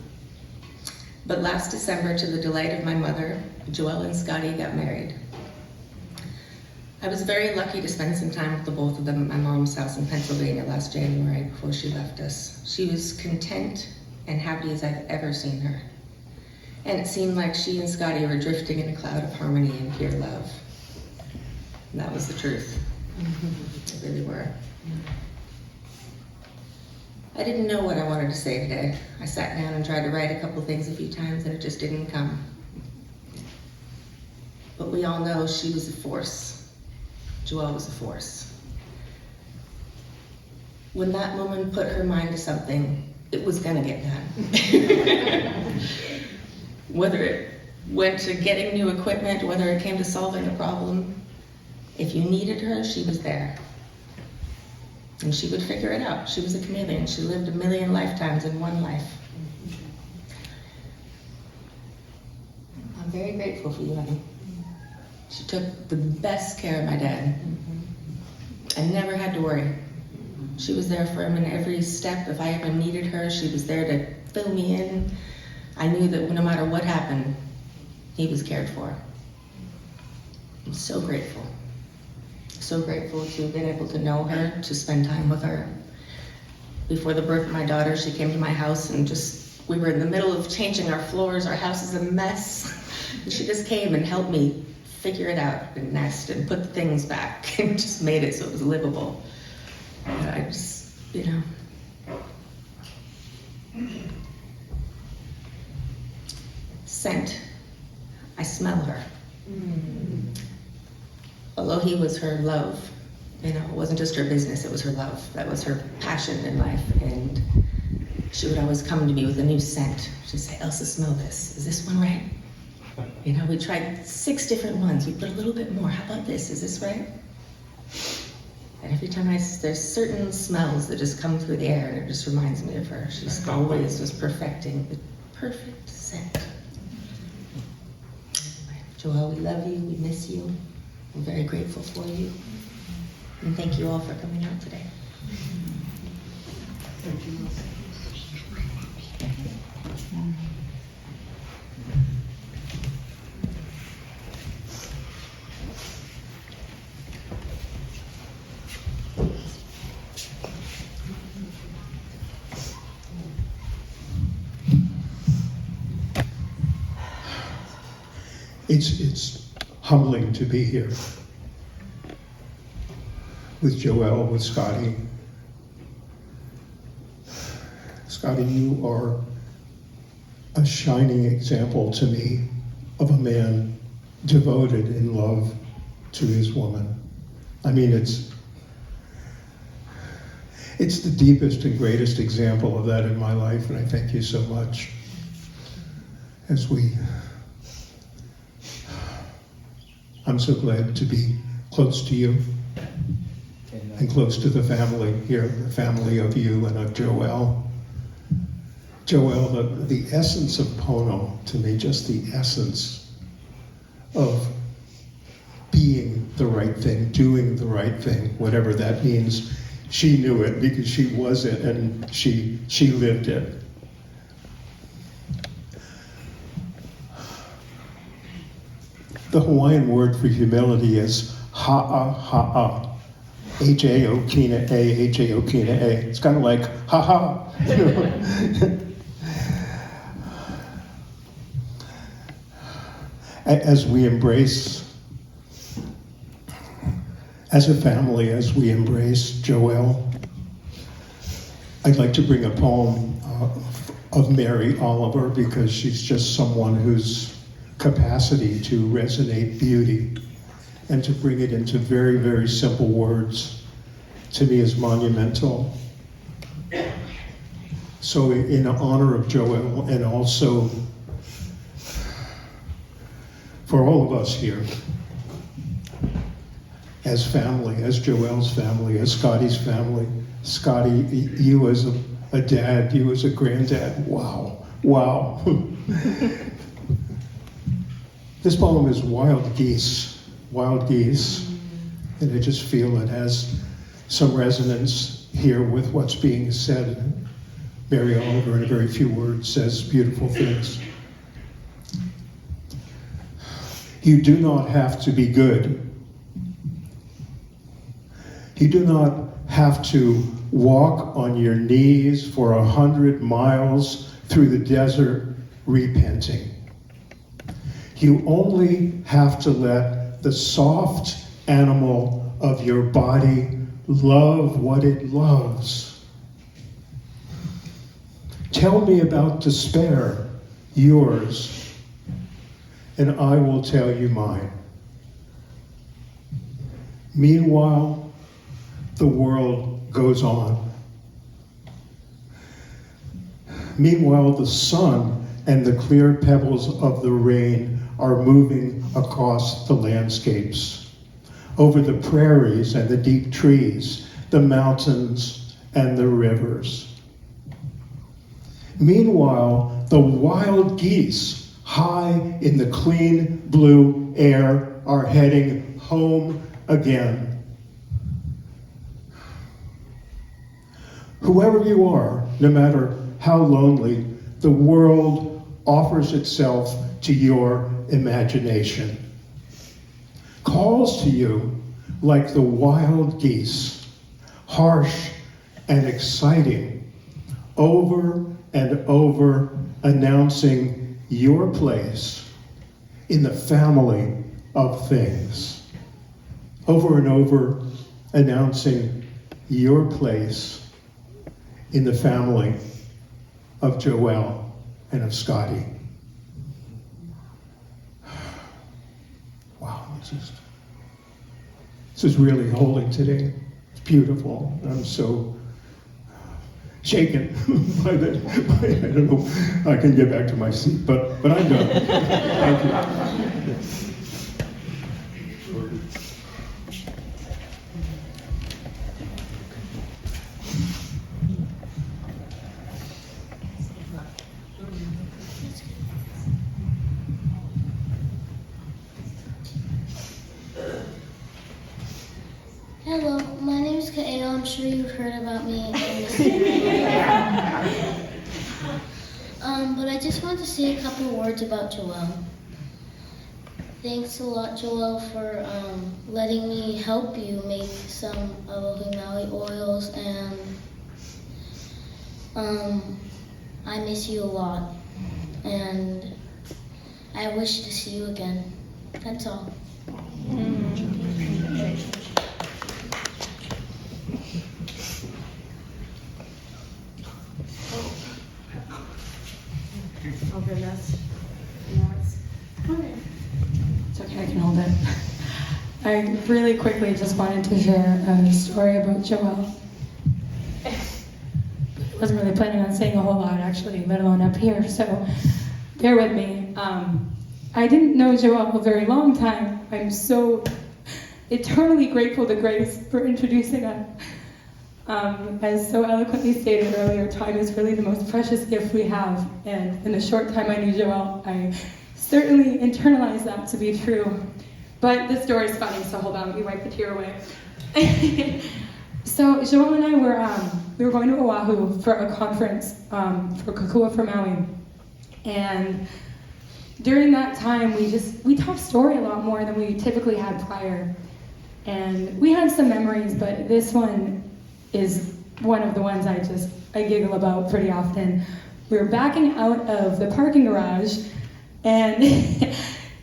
But last December, to the delight of my mother, Joelle and Scottie got married. I was very lucky to spend some time with the both of them at my mom's house in Pennsylvania last January before she left us. She was content and happy as I've ever seen her. And it seemed like she and Scottie were drifting in a cloud of harmony and pure love. And that was the truth. They really were. I didn't know what I wanted to say today. I sat down and tried to write a couple things a few times and it just didn't come. But we all know she was a force. Joelle was a force. When that woman put her mind to something, it was gonna get done. Whether it went to getting new equipment, whether it came to solving a problem, if you needed her, she was there. And she would figure it out. She was a chameleon. She lived 1,000,000 lifetimes in one life. I'm very grateful for you, honey. She took the best care of my dad. I never had to worry. She was there for him in every step. If I ever needed her, she was there to fill me in. I knew that no matter what happened, he was cared for. I'm so grateful. So grateful to have been able to know her, to spend time with her. Before the birth of my daughter, she came to my house and we were in the middle of changing our floors. Our house is a mess. And she just came and helped me figure it out and nest and put the things back and just made it so it was livable. And I just, Scent. I smell her. Alohi was her love. It wasn't just her business, it was her love. That was her passion in life. And she would always come to me with a new scent. She'd say, Elsa, smell this. Is this one right? We tried 6 different ones. We put a little bit more. How about this? Is this right? And every time there's certain smells that just come through the air and it just reminds me of her. She's always was perfecting the perfect scent. Joelle, we love you, we miss you. We're very grateful for you. And thank you all for coming out today. Thank you. It's humbling to be here with Joelle, with Scottie. Scottie, you are a shining example to me of a man devoted in love to his woman. I mean, it's the deepest and greatest example of that in my life, and I thank you so much. I'm so glad to be close to you and close to the family here, the family of you and of Joelle. Joelle, the essence of Pono, to me, just the essence of being the right thing, doing the right thing, whatever that means. She knew it because she was it and she lived it. The Hawaiian word for humility is ha'a ha'a. H-A-O-Kina-A, H-A-O-Kina-A. It's kind of like, ha-ha. As we embrace, as a family, as we embrace Joelle, I'd like to bring a poem of Mary Oliver, because she's just someone whose capacity to resonate beauty and to bring it into very, very simple words, to me, is monumental. So in honor of Joelle, and also for all of us here, as family, as Joelle's family, as Scottie's family, Scottie, you as a dad, you as a granddad, wow. This poem is Wild Geese, and I just feel it has some resonance here with what's being said. Mary Oliver, in a very few words, says beautiful things. You do not have to be good. You do not have to walk on your knees for 100 miles through the desert repenting. You only have to let the soft animal of your body love what it loves. Tell me about despair, yours, and I will tell you mine. Meanwhile, the world goes on. Meanwhile, the sun and the clear pebbles of the rain are moving across the landscapes, over the prairies and the deep trees, the mountains and the rivers. Meanwhile, the wild geese, high in the clean blue air, are heading home again. Whoever you are, no matter how lonely, the world offers itself to your imagination, calls to you like the wild geese, harsh and exciting, over and over, announcing your place in the family of things, over and over, announcing your place in the family of Joelle and of Scottie. Wow, this is really holy today. It's beautiful. I'm so shaken by that. I don't know. I can get back to my seat, but I'm done. Thank you. Hello, my name is Kael. I'm sure you've heard about me in this but I just want to say a couple of words about Joelle. Thanks a lot, Joelle, for letting me help you make some Alohi Maui oils, and I miss you a lot, and I wish to see you again. That's all. Okay, that's okay. It's okay, I can hold it. I really quickly just wanted to share a story about Joelle. I wasn't really planning on saying a whole lot, actually, let alone up here, so bear with me. I didn't know Joelle a very long time. I'm so eternally grateful to Grace for introducing us. As so eloquently stated earlier, time is really the most precious gift we have. And in the short time I knew Joelle, I certainly internalized that to be true. But this story is funny, so hold on, let me wipe the tear away. So Joelle and I were going to Oahu for a conference for Kokua for Maui. And during that time, we talked story a lot more than we typically had prior. And we had some memories, but this one is one of the ones I giggle about pretty often. We were backing out of the parking garage, and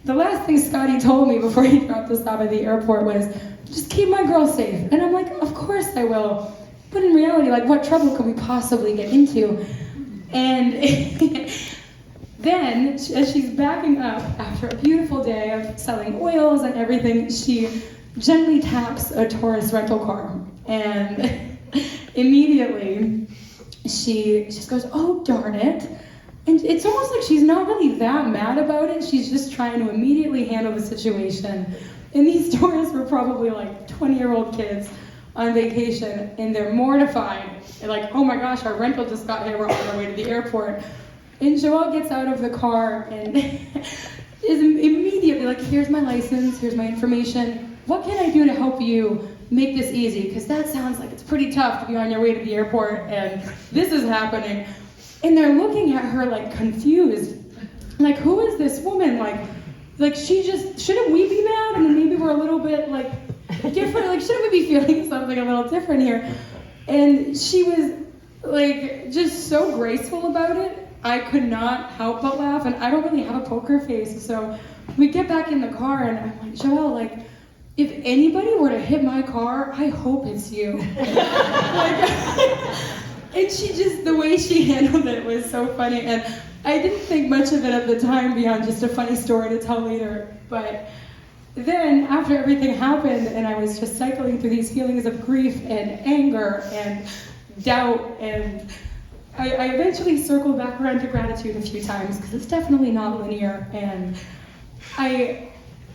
the last thing Scottie told me before he dropped us off at the airport was, just keep my girl safe. And I'm like, of course I will. But in reality, like, what trouble could we possibly get into? And then, as she's backing up after a beautiful day of selling oils and everything, she gently taps a Taurus rental car. And immediately, she just goes, oh, darn it. And it's almost like she's not really that mad about it. She's just trying to immediately handle the situation. And these tourists were probably like 20-year-old kids on vacation, and they're mortified. They're like, oh my gosh, our rental just got here, we're on our way to the airport. And Joelle gets out of the car and is immediately like, here's my license, here's my information. What can I do to help you make this easy? Because that sounds like it's pretty tough to be on your way to the airport and this is happening. And they're looking at her like confused. Like, who is this woman? Like she just, shouldn't we be mad? And then maybe we're a little bit like different, like shouldn't we be feeling something a little different here? And she was like just so graceful about it. I could not help but laugh, and I don't really have a poker face, so we get back in the car and I'm like, Joelle, like, if anybody were to hit my car, I hope it's you. And she just, the way she handled it was so funny, and I didn't think much of it at the time beyond just a funny story to tell later. But then after everything happened and I was just cycling through these feelings of grief and anger and doubt, and I eventually circled back around to gratitude a few times because it's definitely not linear. And I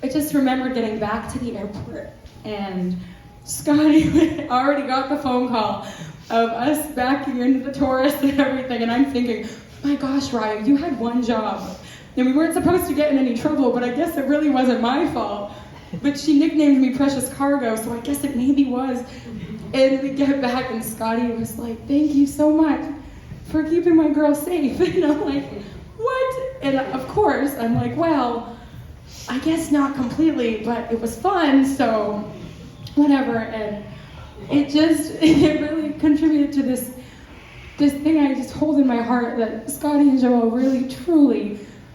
just remember getting back to the airport and Scottie already got the phone call of us backing into the tourists and everything, and I'm thinking, my gosh, Raya, you had one job. And we weren't supposed to get in any trouble, but I guess it really wasn't my fault. But she nicknamed me Precious Cargo, so I guess it maybe was. And we get back and Scottie was like, thank you so much for keeping my girl safe. And I'm like, what? And of course, I'm like, well, I guess not completely, but it was fun, so whatever. And it really contributed to this thing I just hold in my heart, that Scottie and Joelle really,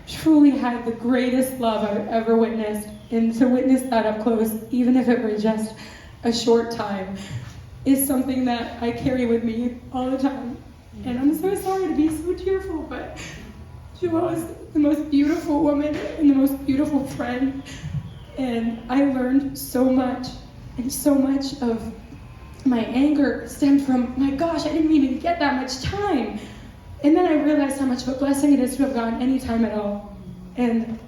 truly had the greatest love I've ever witnessed. And to witness that up close, even if it were just a short time, is something that I carry with me all the time. And I'm so sorry to be so tearful, but Joelle is the most beautiful woman and the most beautiful friend. And I learned so much, and so much of my anger stemmed from, my gosh, I didn't even get that much time. And then I realized how much of a blessing it is to have gotten any time at all. And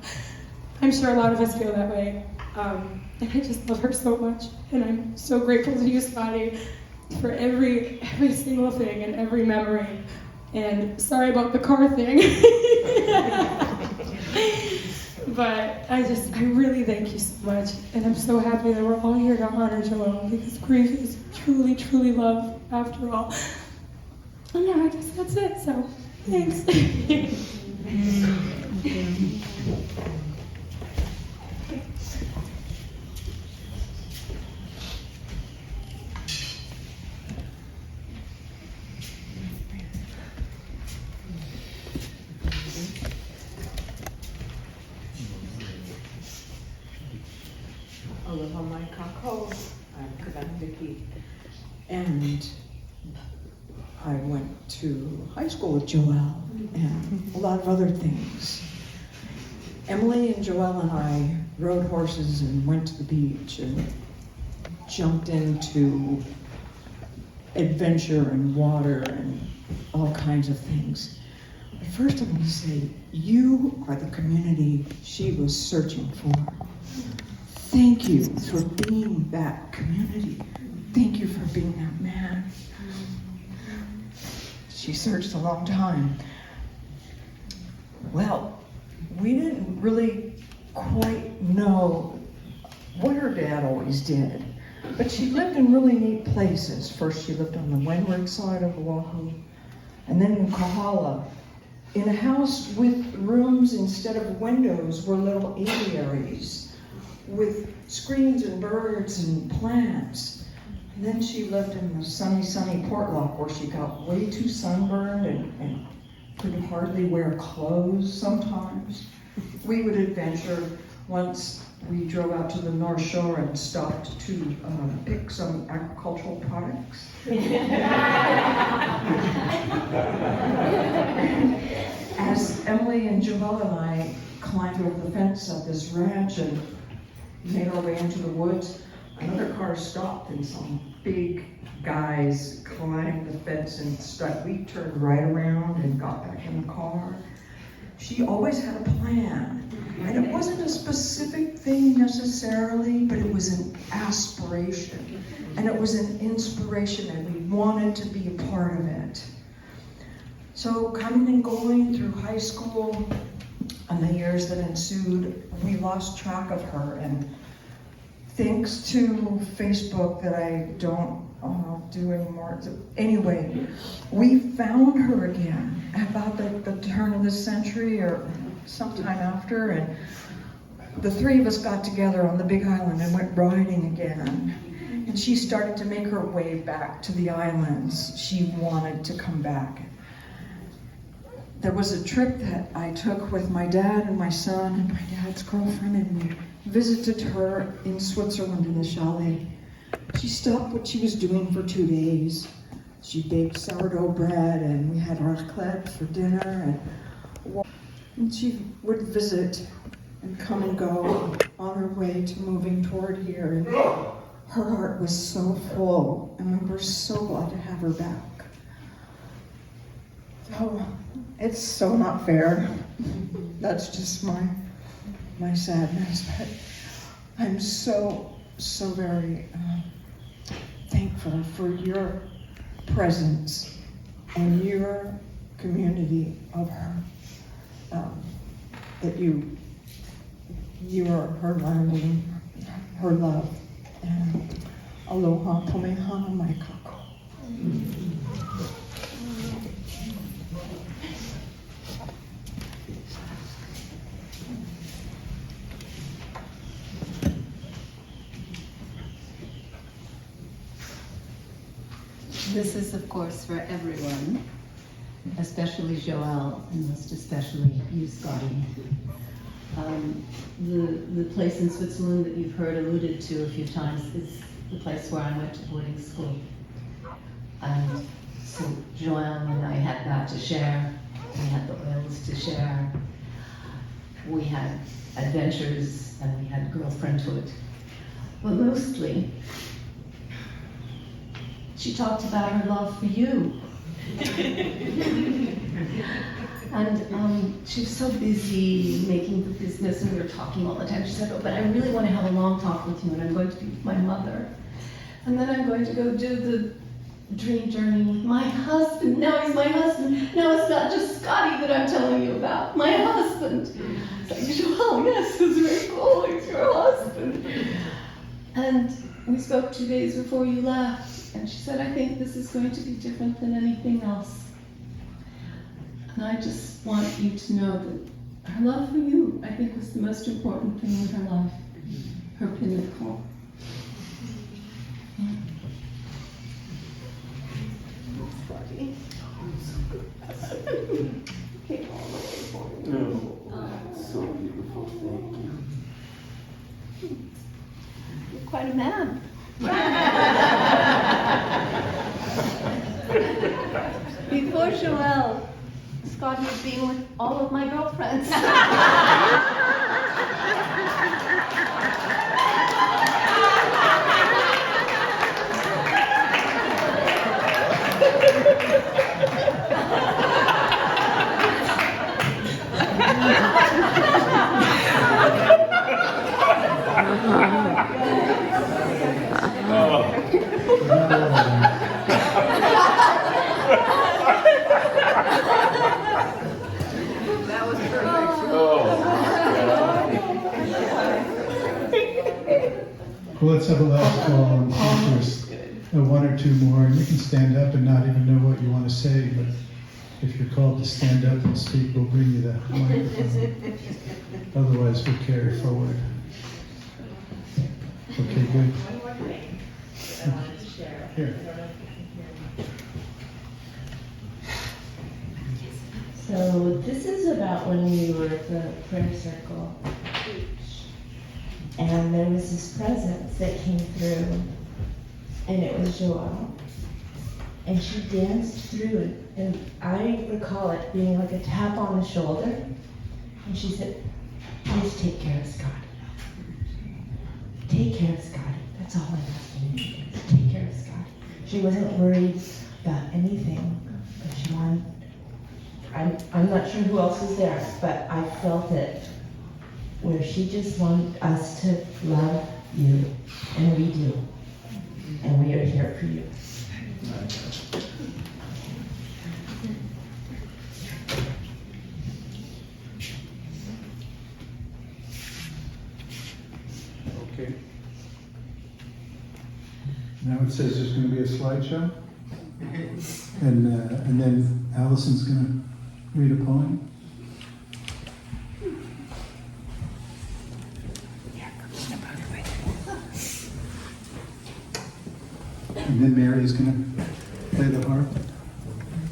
I'm sure a lot of us feel that way. And I just love her so much. And I'm so grateful to you, Scottie, for every single thing and every memory. And sorry about the car thing. But I really thank you so much. And I'm so happy that we're all here to honor Joelle, because grief is truly love after all. And yeah, I guess that's it. So thanks. Aloha mai kako, I'm Kavandiki, and I went to high school with Joelle and a lot of other things. Emily and Joelle and I rode horses and went to the beach and jumped into adventure and water and all kinds of things. But first I want to say, you are the community she was searching for. Thank you for being that community. Thank you for being that man. She searched a long time. Well, we didn't really quite know what her dad always did, but she lived in really neat places. First, she lived on the windward side of Oahu, and then in Kahala, in a house with rooms instead of windows were little aviaries with screens and birds and plants. And then she lived in the sunny Portlock where she got way too sunburned and could hardly wear clothes sometimes. We would adventure. Once we drove out to the North Shore and stopped to pick some agricultural products. As Emily and Joelle and I climbed over the fence at this ranch and made our way into the woods, another car stopped and some big guys climbed the fence and stuck. We turned right around and got back in the car. She always had a plan. And it wasn't a specific thing necessarily, but it was an aspiration. And it was an inspiration, and we wanted to be a part of it. So coming and going through high school and the years that ensued, we lost track of her. And thanks to Facebook that I don't do anymore. Anyway, we found her again about the turn of the century or sometime after, and the three of us got together on the Big Island and went riding again. And she started to make her way back to the islands. She wanted to come back. There was a trip that I took with my dad and my son and my dad's girlfriend, and we visited her in Switzerland in the chalet. She stopped what she was doing for 2 days. She baked sourdough bread, and we had raclette for dinner, and she would visit and come and go on her way to moving toward here. And her heart was so full, and we were so glad to have her back. Oh, it's so not fair. That's just my sadness, but I'm so very thankful for your presence and your community of her. That you are her landing, her love, and aloha pomehana mai kako. This is, of course, for everyone, especially Joelle, and most especially you, Scottie. The place in Switzerland that you've heard alluded to a few times is the place where I went to boarding school. And so Joelle and I had that to share. We had the oils to share. We had adventures, and we had girlfriendhood. But mostly, she talked about her love for you. And she was so busy making the business, and we were talking all the time. She said, oh, but I really want to have a long talk with you, and I'm going to be with my mother. And then I'm going to go do the dream journey with my husband. Now he's my husband. Now it's not just Scottie that I'm telling you about, my husband. It's like, oh, yes, it's very cool, he's your husband. And we spoke 2 days before you left. And she said, I think this is going to be different than anything else. And I just want you to know that her love for you, I think, was the most important thing in her life, her pinnacle. No, that's so beautiful, thank you. You're quite a man. Before Joelle, Scottie had been with all of my girlfriends. let's have a last call and see if there's one or two more. And you can stand up and not even know what you want to say, but if you're called to stand up and speak, we'll bring you the microphone. Otherwise, we'll carry forward. Okay, good. One more thing that I wanted to share. Here. I don't know if you can hear me. So this is about when we were at the prayer circle, and there was this presence that came through, and it was Joelle, and she danced through it, and I recall it being like a tap on the shoulder, and she said, "Please take care of Scottie. Take care of Scottie. That's all I'm asking you to do. Take care of Scottie." She wasn't worried about anything, but she wanted. I'm not sure who else was there, but I felt it, where she just wanted us to love you, and we do, and we are here for you. Okay. Now it says there's going to be a slideshow, and then Allison's going to read a poem. And then Mary's going to play the harp,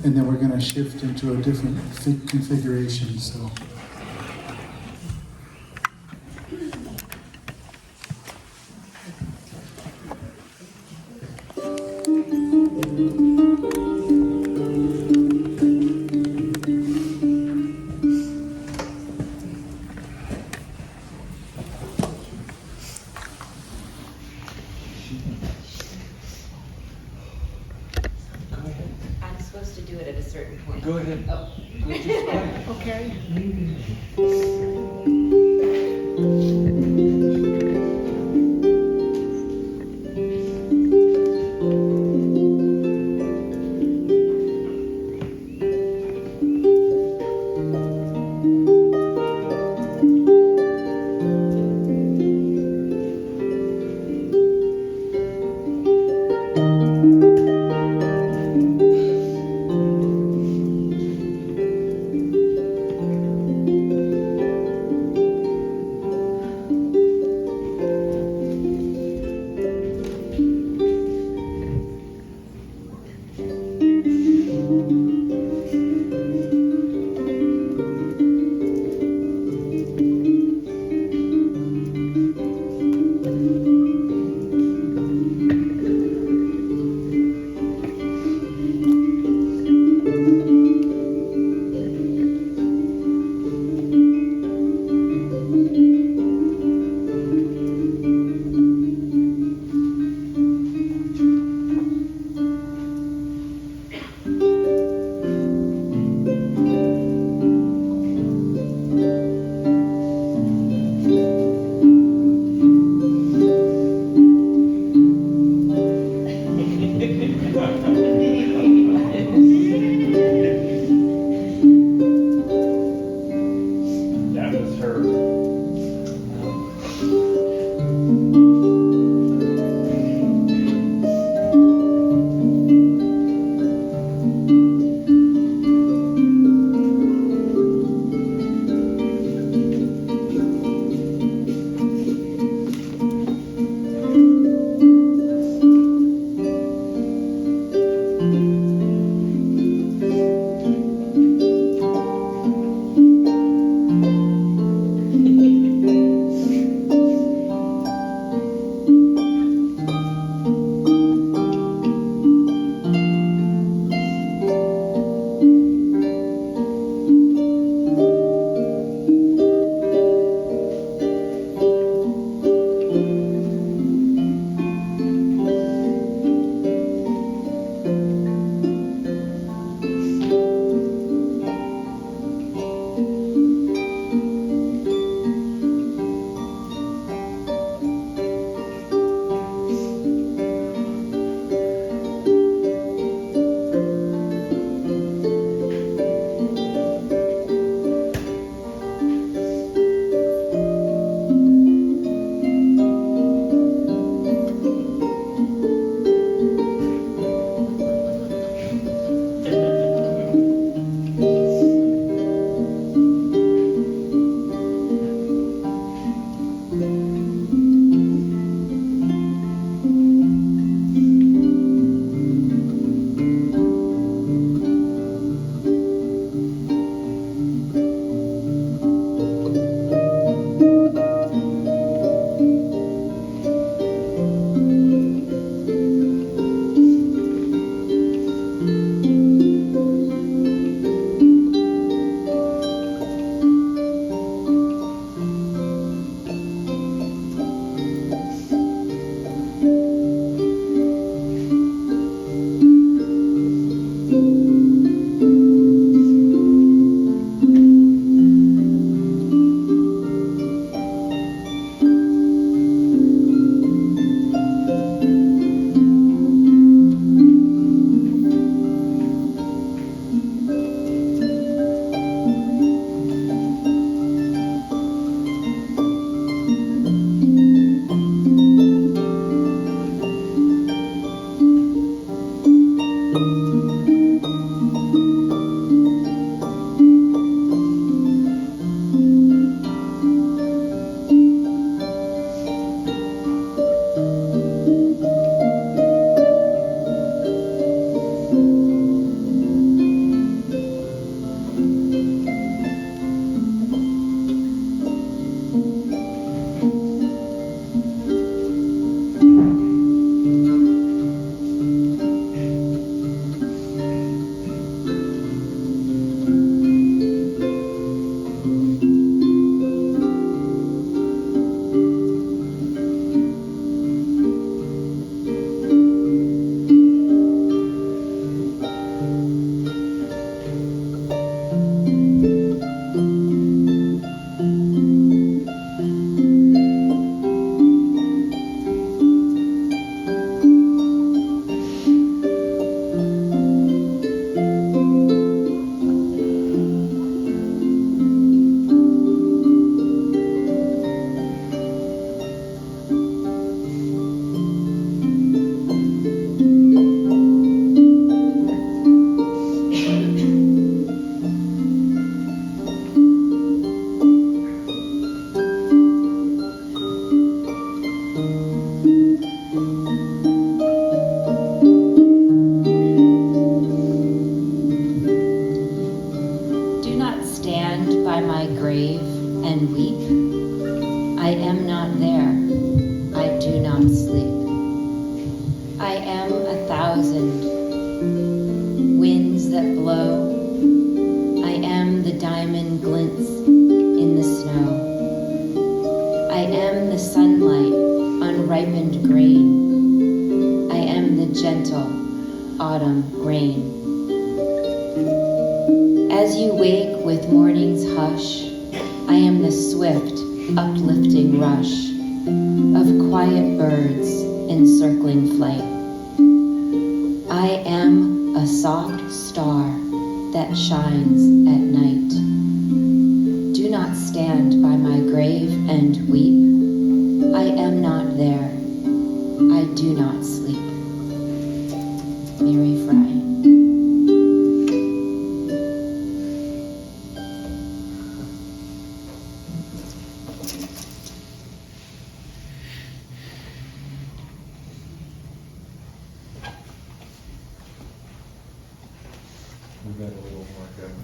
and then we're going to shift into a different configuration. So. I'm supposed to do it at a certain point. Go ahead. Oh. Okay. 1,000 winds that blow. I am the diamond glints in the snow. I am the sunlight on ripened grain. I am the gentle autumn rain. As you wake with morning's hush, I am the swift, uplifting rush of quiet birds in circling flight. I am a soft star that shines at night. Do not stand by my grave and weep. I am not there. I do not sleep. Mary Fry. We got a little more going.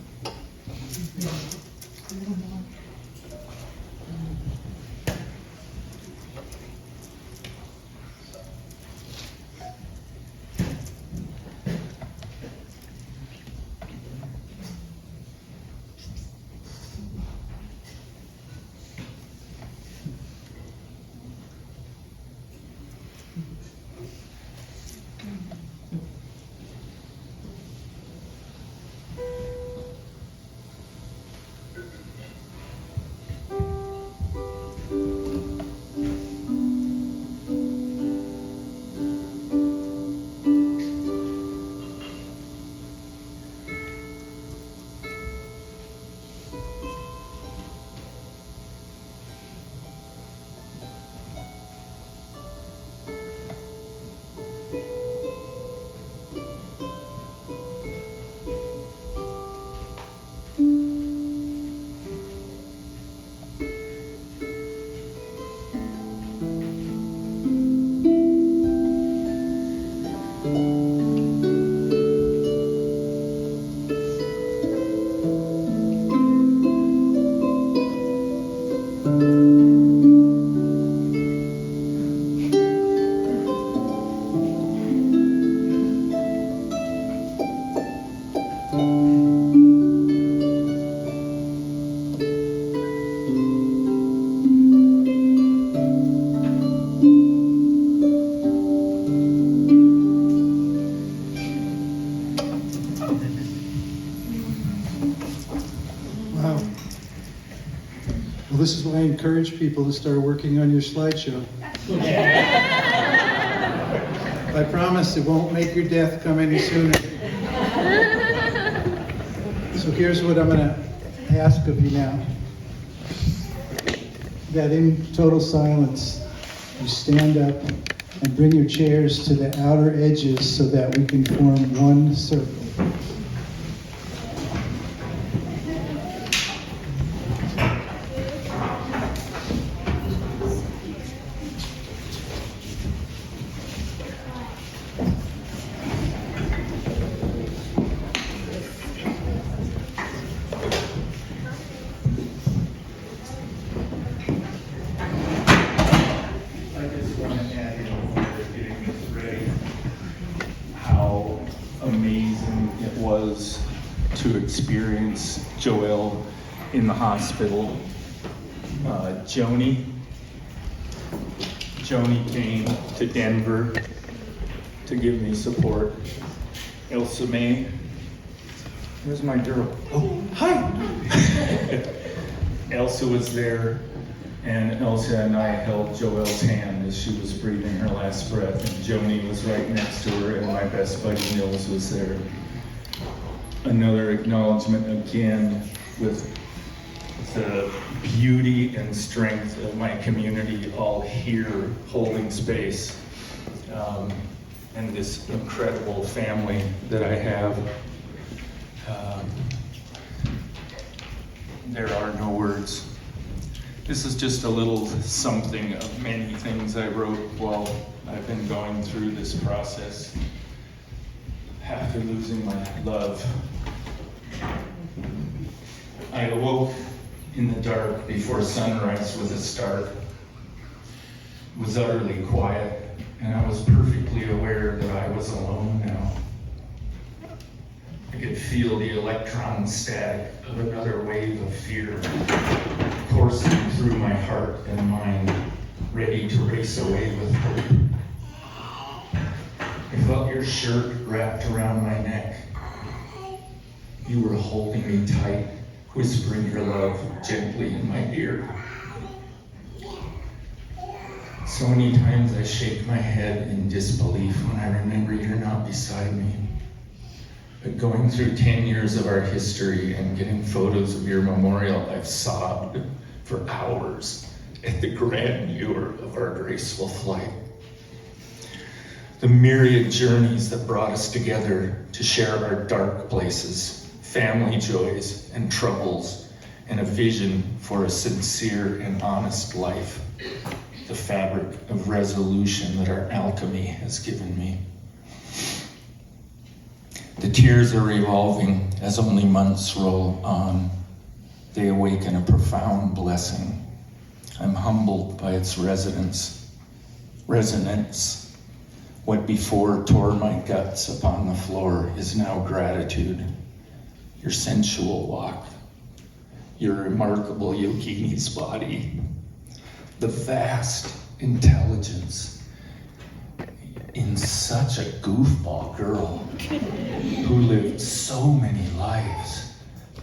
This is why I encourage people to start working on your slideshow. I promise it won't make your death come any sooner. So here's what I'm going to ask of you now. That in total silence, you stand up and bring your chairs to the outer edges so that we can form one circle. To experience Joelle in the hospital. Joni came to Denver to give me support. Elsa May, where's my girl? Oh, hi! Elsa was there, and Elsa and I held Joelle's hand as she was breathing her last breath, and Joni was right next to her, and my best buddy Nils was there. Another acknowledgement again with the beauty and strength of my community all here holding space, and this incredible family that I have. There are no words. This is just a little something of many things I wrote while I've been going through this process after losing my love. I awoke in the dark before sunrise was a start. It was utterly quiet, and I was perfectly aware that I was alone could feel the electron static of another wave of fear coursing through my heart and mind, ready to race away with hope. I felt your shirt wrapped around my neck. You were holding me tight, whispering your love gently in my ear. So many times I shake my head in disbelief when I remember you're not beside me. But going through 10 years of our history and getting photos of your memorial, I've sobbed for hours at the grandeur of our graceful flight. The myriad journeys that brought us together to share our dark places, family joys and troubles, and a vision for a sincere and honest life. The fabric of resolution that our alchemy has given me. The tears are revolving as only months roll on. They awaken a profound blessing. I'm humbled by its resonance. What before tore my guts upon the floor is now gratitude. Your sensual walk, your remarkable yogini's body, the vast intelligence in such a goofball girl who lived so many lives,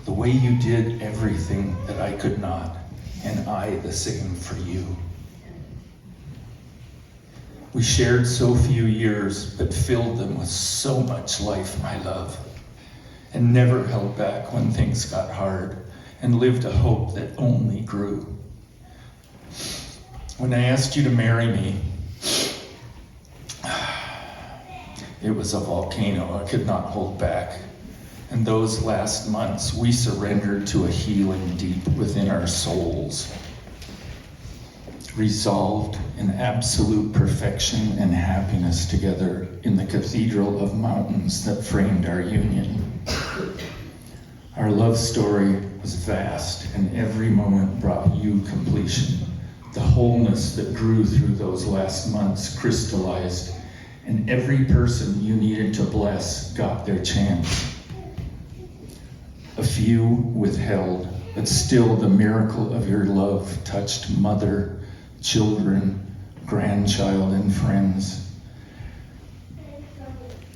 the way you did everything that I could not, and I the same for you. We shared so few years, but filled them with so much life, my love, and never held back when things got hard, and lived a hope that only grew. When I asked you to marry me, it was a volcano I could not hold back. And those last months, we surrendered to a healing deep within our souls, resolved in absolute perfection and happiness together in the cathedral of mountains that framed our union. Our love story was vast, and every moment brought you completion. The wholeness that grew through those last months crystallized, and every person you needed to bless got their chance. A few withheld, but still the miracle of your love touched mother, children, grandchild, and friends.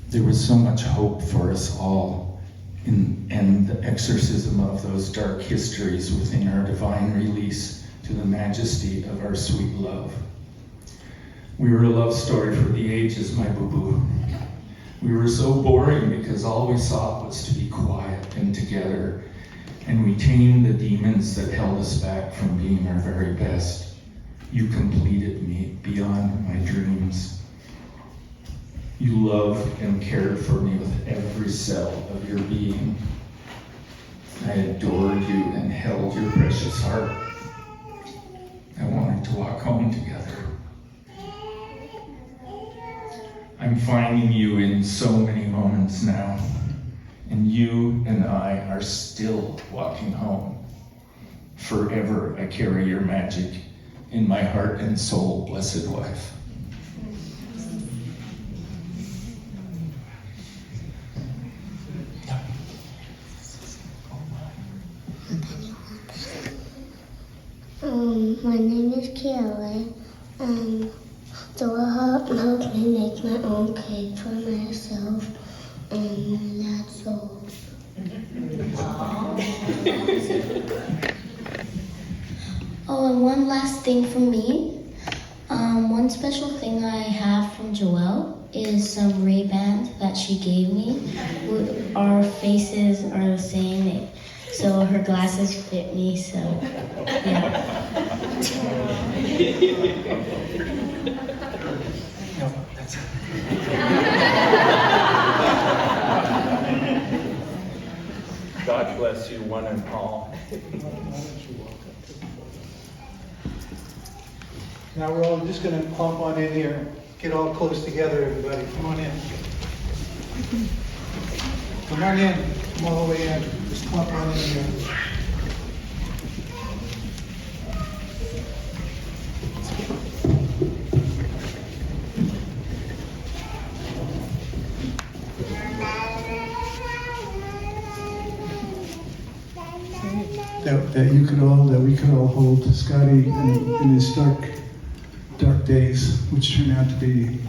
There was so much hope for us all in the exorcism of those dark histories within our divine release to the majesty of our sweet love. We were a love story for the ages, my boo-boo. We were so boring because all we sought was to be quiet and together, and we tamed the demons that held us back from being our very best. You completed me beyond my dreams. You loved and cared for me with every cell of your being. I adored you and held your precious heart. I wanted to walk home together. I'm finding you in so many moments now, and you and I are still walking home. Forever I carry your magic in my heart and soul, blessed wife. My name is Joelle, Joelle helped me make my own cake for myself, and that's all. Oh, and one last thing from me. One special thing I have from Joelle is some Ray-Bans that she gave me. Our faces are the same, so her glasses fit me, so yeah. God bless you, one and all. Now we're all just going to clump on in here. Get all close together, everybody. Come on in. Come on in. Come all the way in. Just clump on in here. that we could all hold Scottie in his dark days, which turned out to be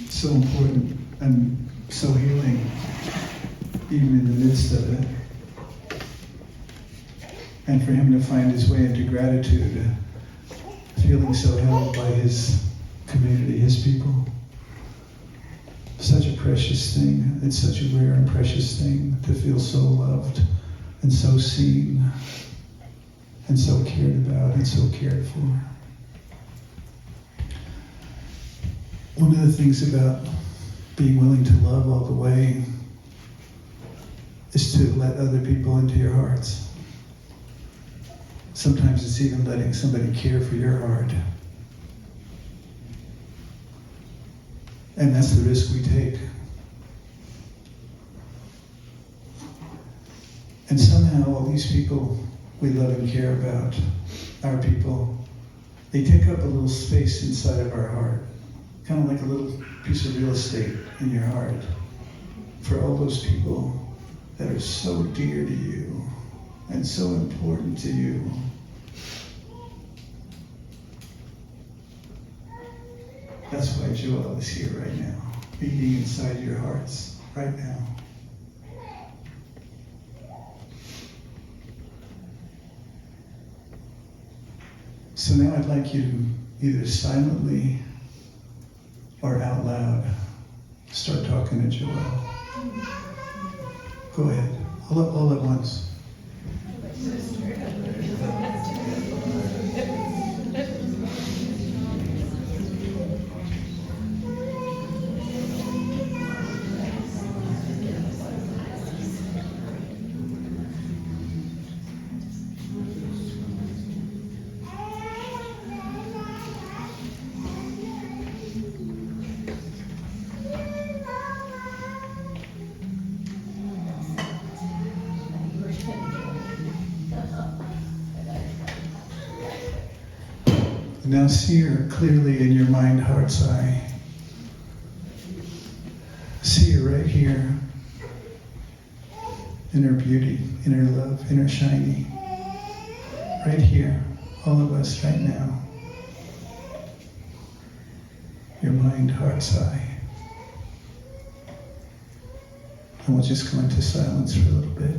so important and so healing, even in the midst of it. And for him to find his way into gratitude, feeling so held by his community, his people. Such a precious thing. It's such a rare and precious thing to feel so loved and so seen and so cared about and so cared for. One of the things about being willing to love all the way is to let other people into your hearts. Sometimes it's even letting somebody care for your heart. And that's the risk we take. And somehow all these people we love and care about, our people, they take up a little space inside of our heart, kind of like a little piece of real estate in your heart, for all those people that are so dear to you and so important to you. That's why Joelle is here right now, beating inside your hearts right now. So now I'd like you to either silently or out loud start talking to Joelle. Go ahead, all at once. Now see her clearly in your mind, heart's eye. See her right here, in her beauty, in her love, in her shiny. Right here, all of us right now. Your mind, heart's eye. And we'll just go into silence for a little bit.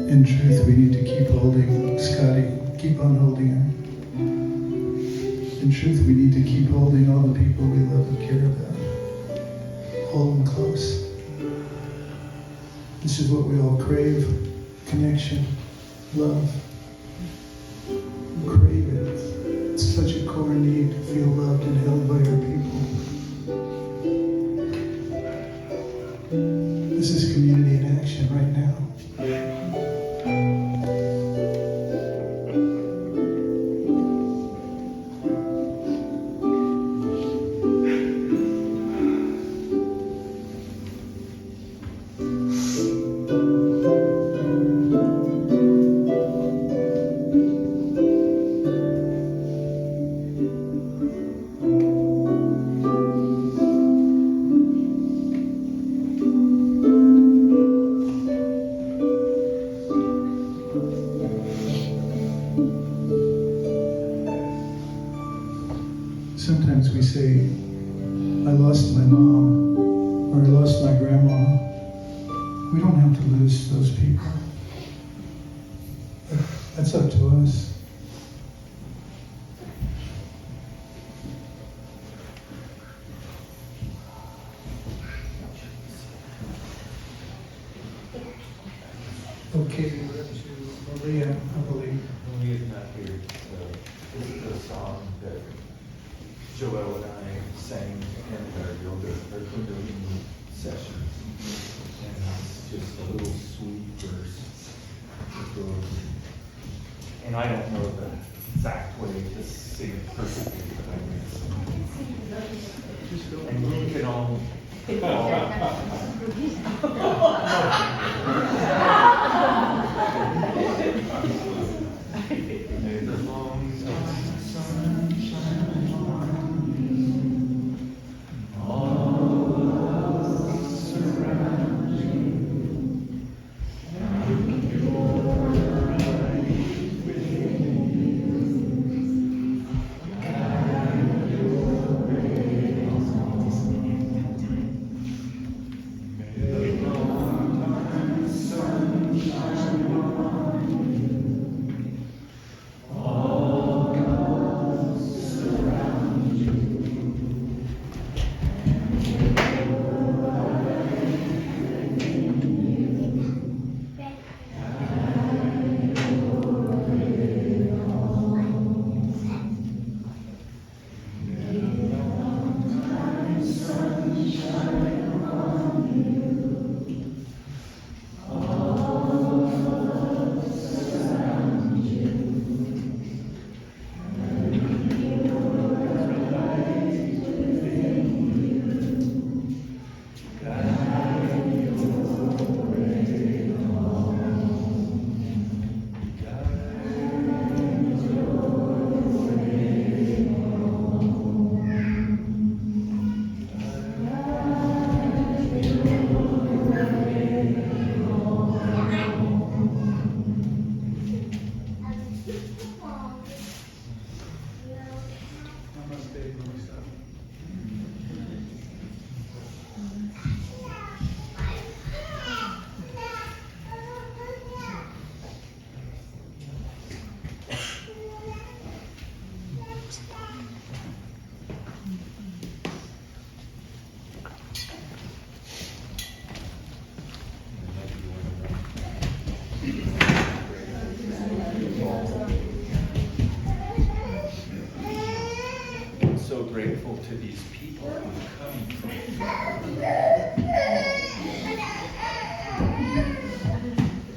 In truth, we need to keep holding Scottie, keep on holding him. In truth, we need to keep holding all the people we love and care about. Hold them close. This is what we all crave: connection, love. We crave it. It's such a core need to feel loved and held by your people. This is community in action right now. Sometimes we say, I lost my mom, or I lost my grandma. We don't have to lose those people. That's up to us. Okay, we're up to Maria, I believe. Maria's not here, so this is a song that Joelle and I sang to end our yoga, our Kundalini sessions. And it's just a little sweet verse. And I don't know the exact way to sing it perfectly, but I guess. And you can all. May the long sun shine on you. All of us around you. And you're right within you. And your way on. May the long sun shine on you. All of us around you. So grateful to these people who are coming from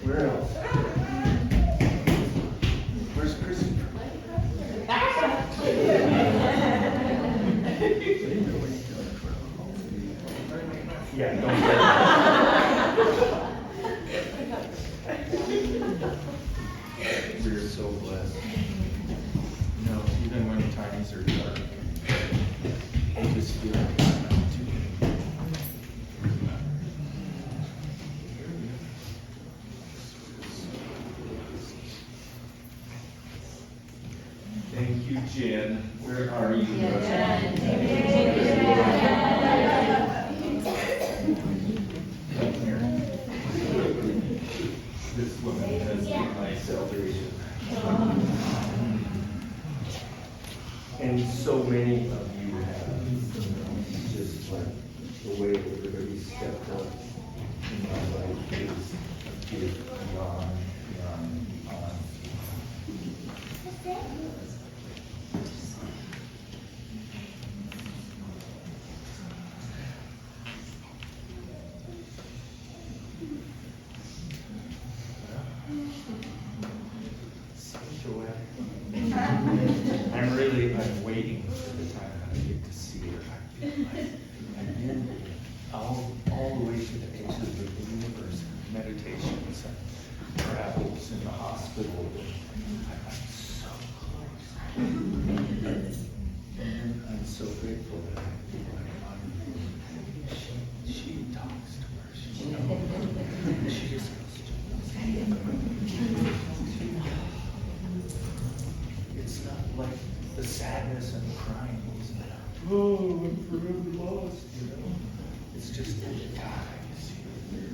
where else? Where's Christopher? Yeah, don't worry. We're so blessed. You know, even when times are dark, I just feel like it's not too late. Thank you, Jen. Where are you? Come here. This woman has been my salvation. And so so many of you have. Just like the way everybody stepped up in my life is a gift beyond. I'm waiting for the time that I get to see her. I feel like I've been all the way to the edges of the universe, meditations and travels in the hospital. I'm so close. And I'm so grateful that I feel like she talks to her. She just goes to it's not like the sadness and the crying isn't it? Oh, I'm forever lost, you know. It's just that God is here.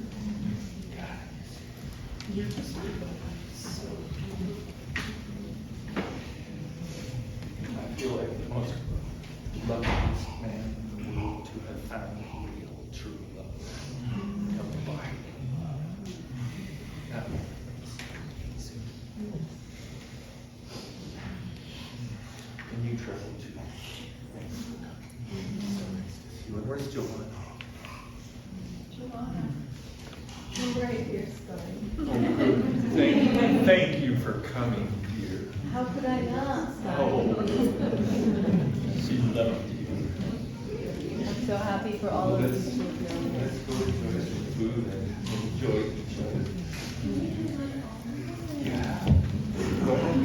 God is here. You're just so. I feel like the most luckiest man in the world to have found real, true love. Abiding love. Not and you travel too. Thanks for coming. So nice to see you. And where's Joelle? Joanna. I'm right here, Scottie. Oh, good. Thank you for coming, dear. How could I not, Scottie? Oh, she loved you. I'm so happy for all of you. Let's go enjoy some food and enjoy each other. Yeah. Go ahead.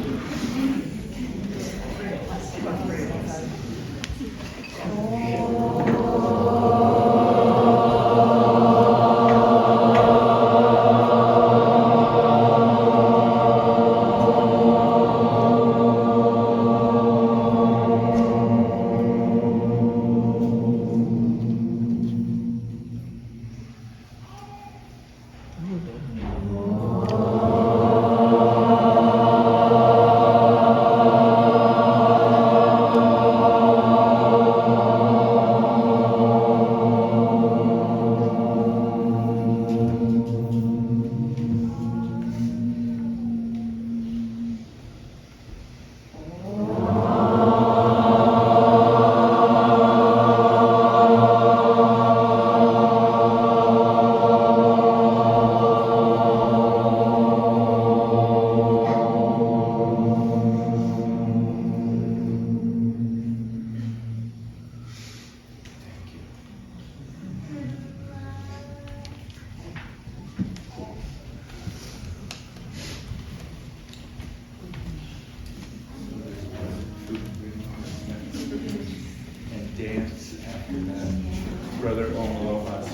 Brother Aloha, I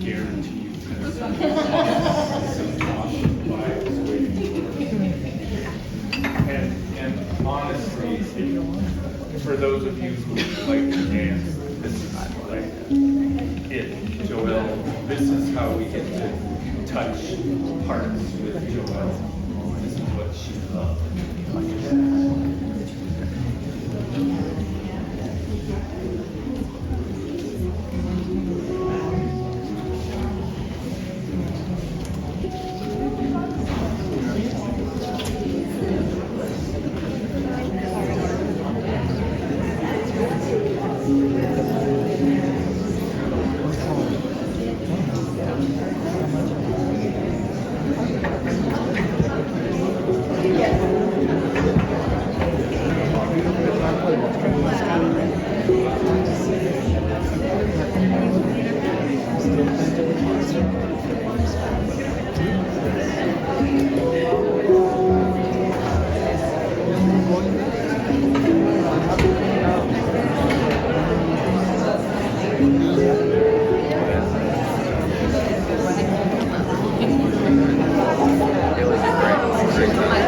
guarantee you some awesome vibes waiting for us. And honestly, for those of you who like to dance, this is like it. Joelle, this is how we get to touch hearts with Joelle. This is what she loves. It was great.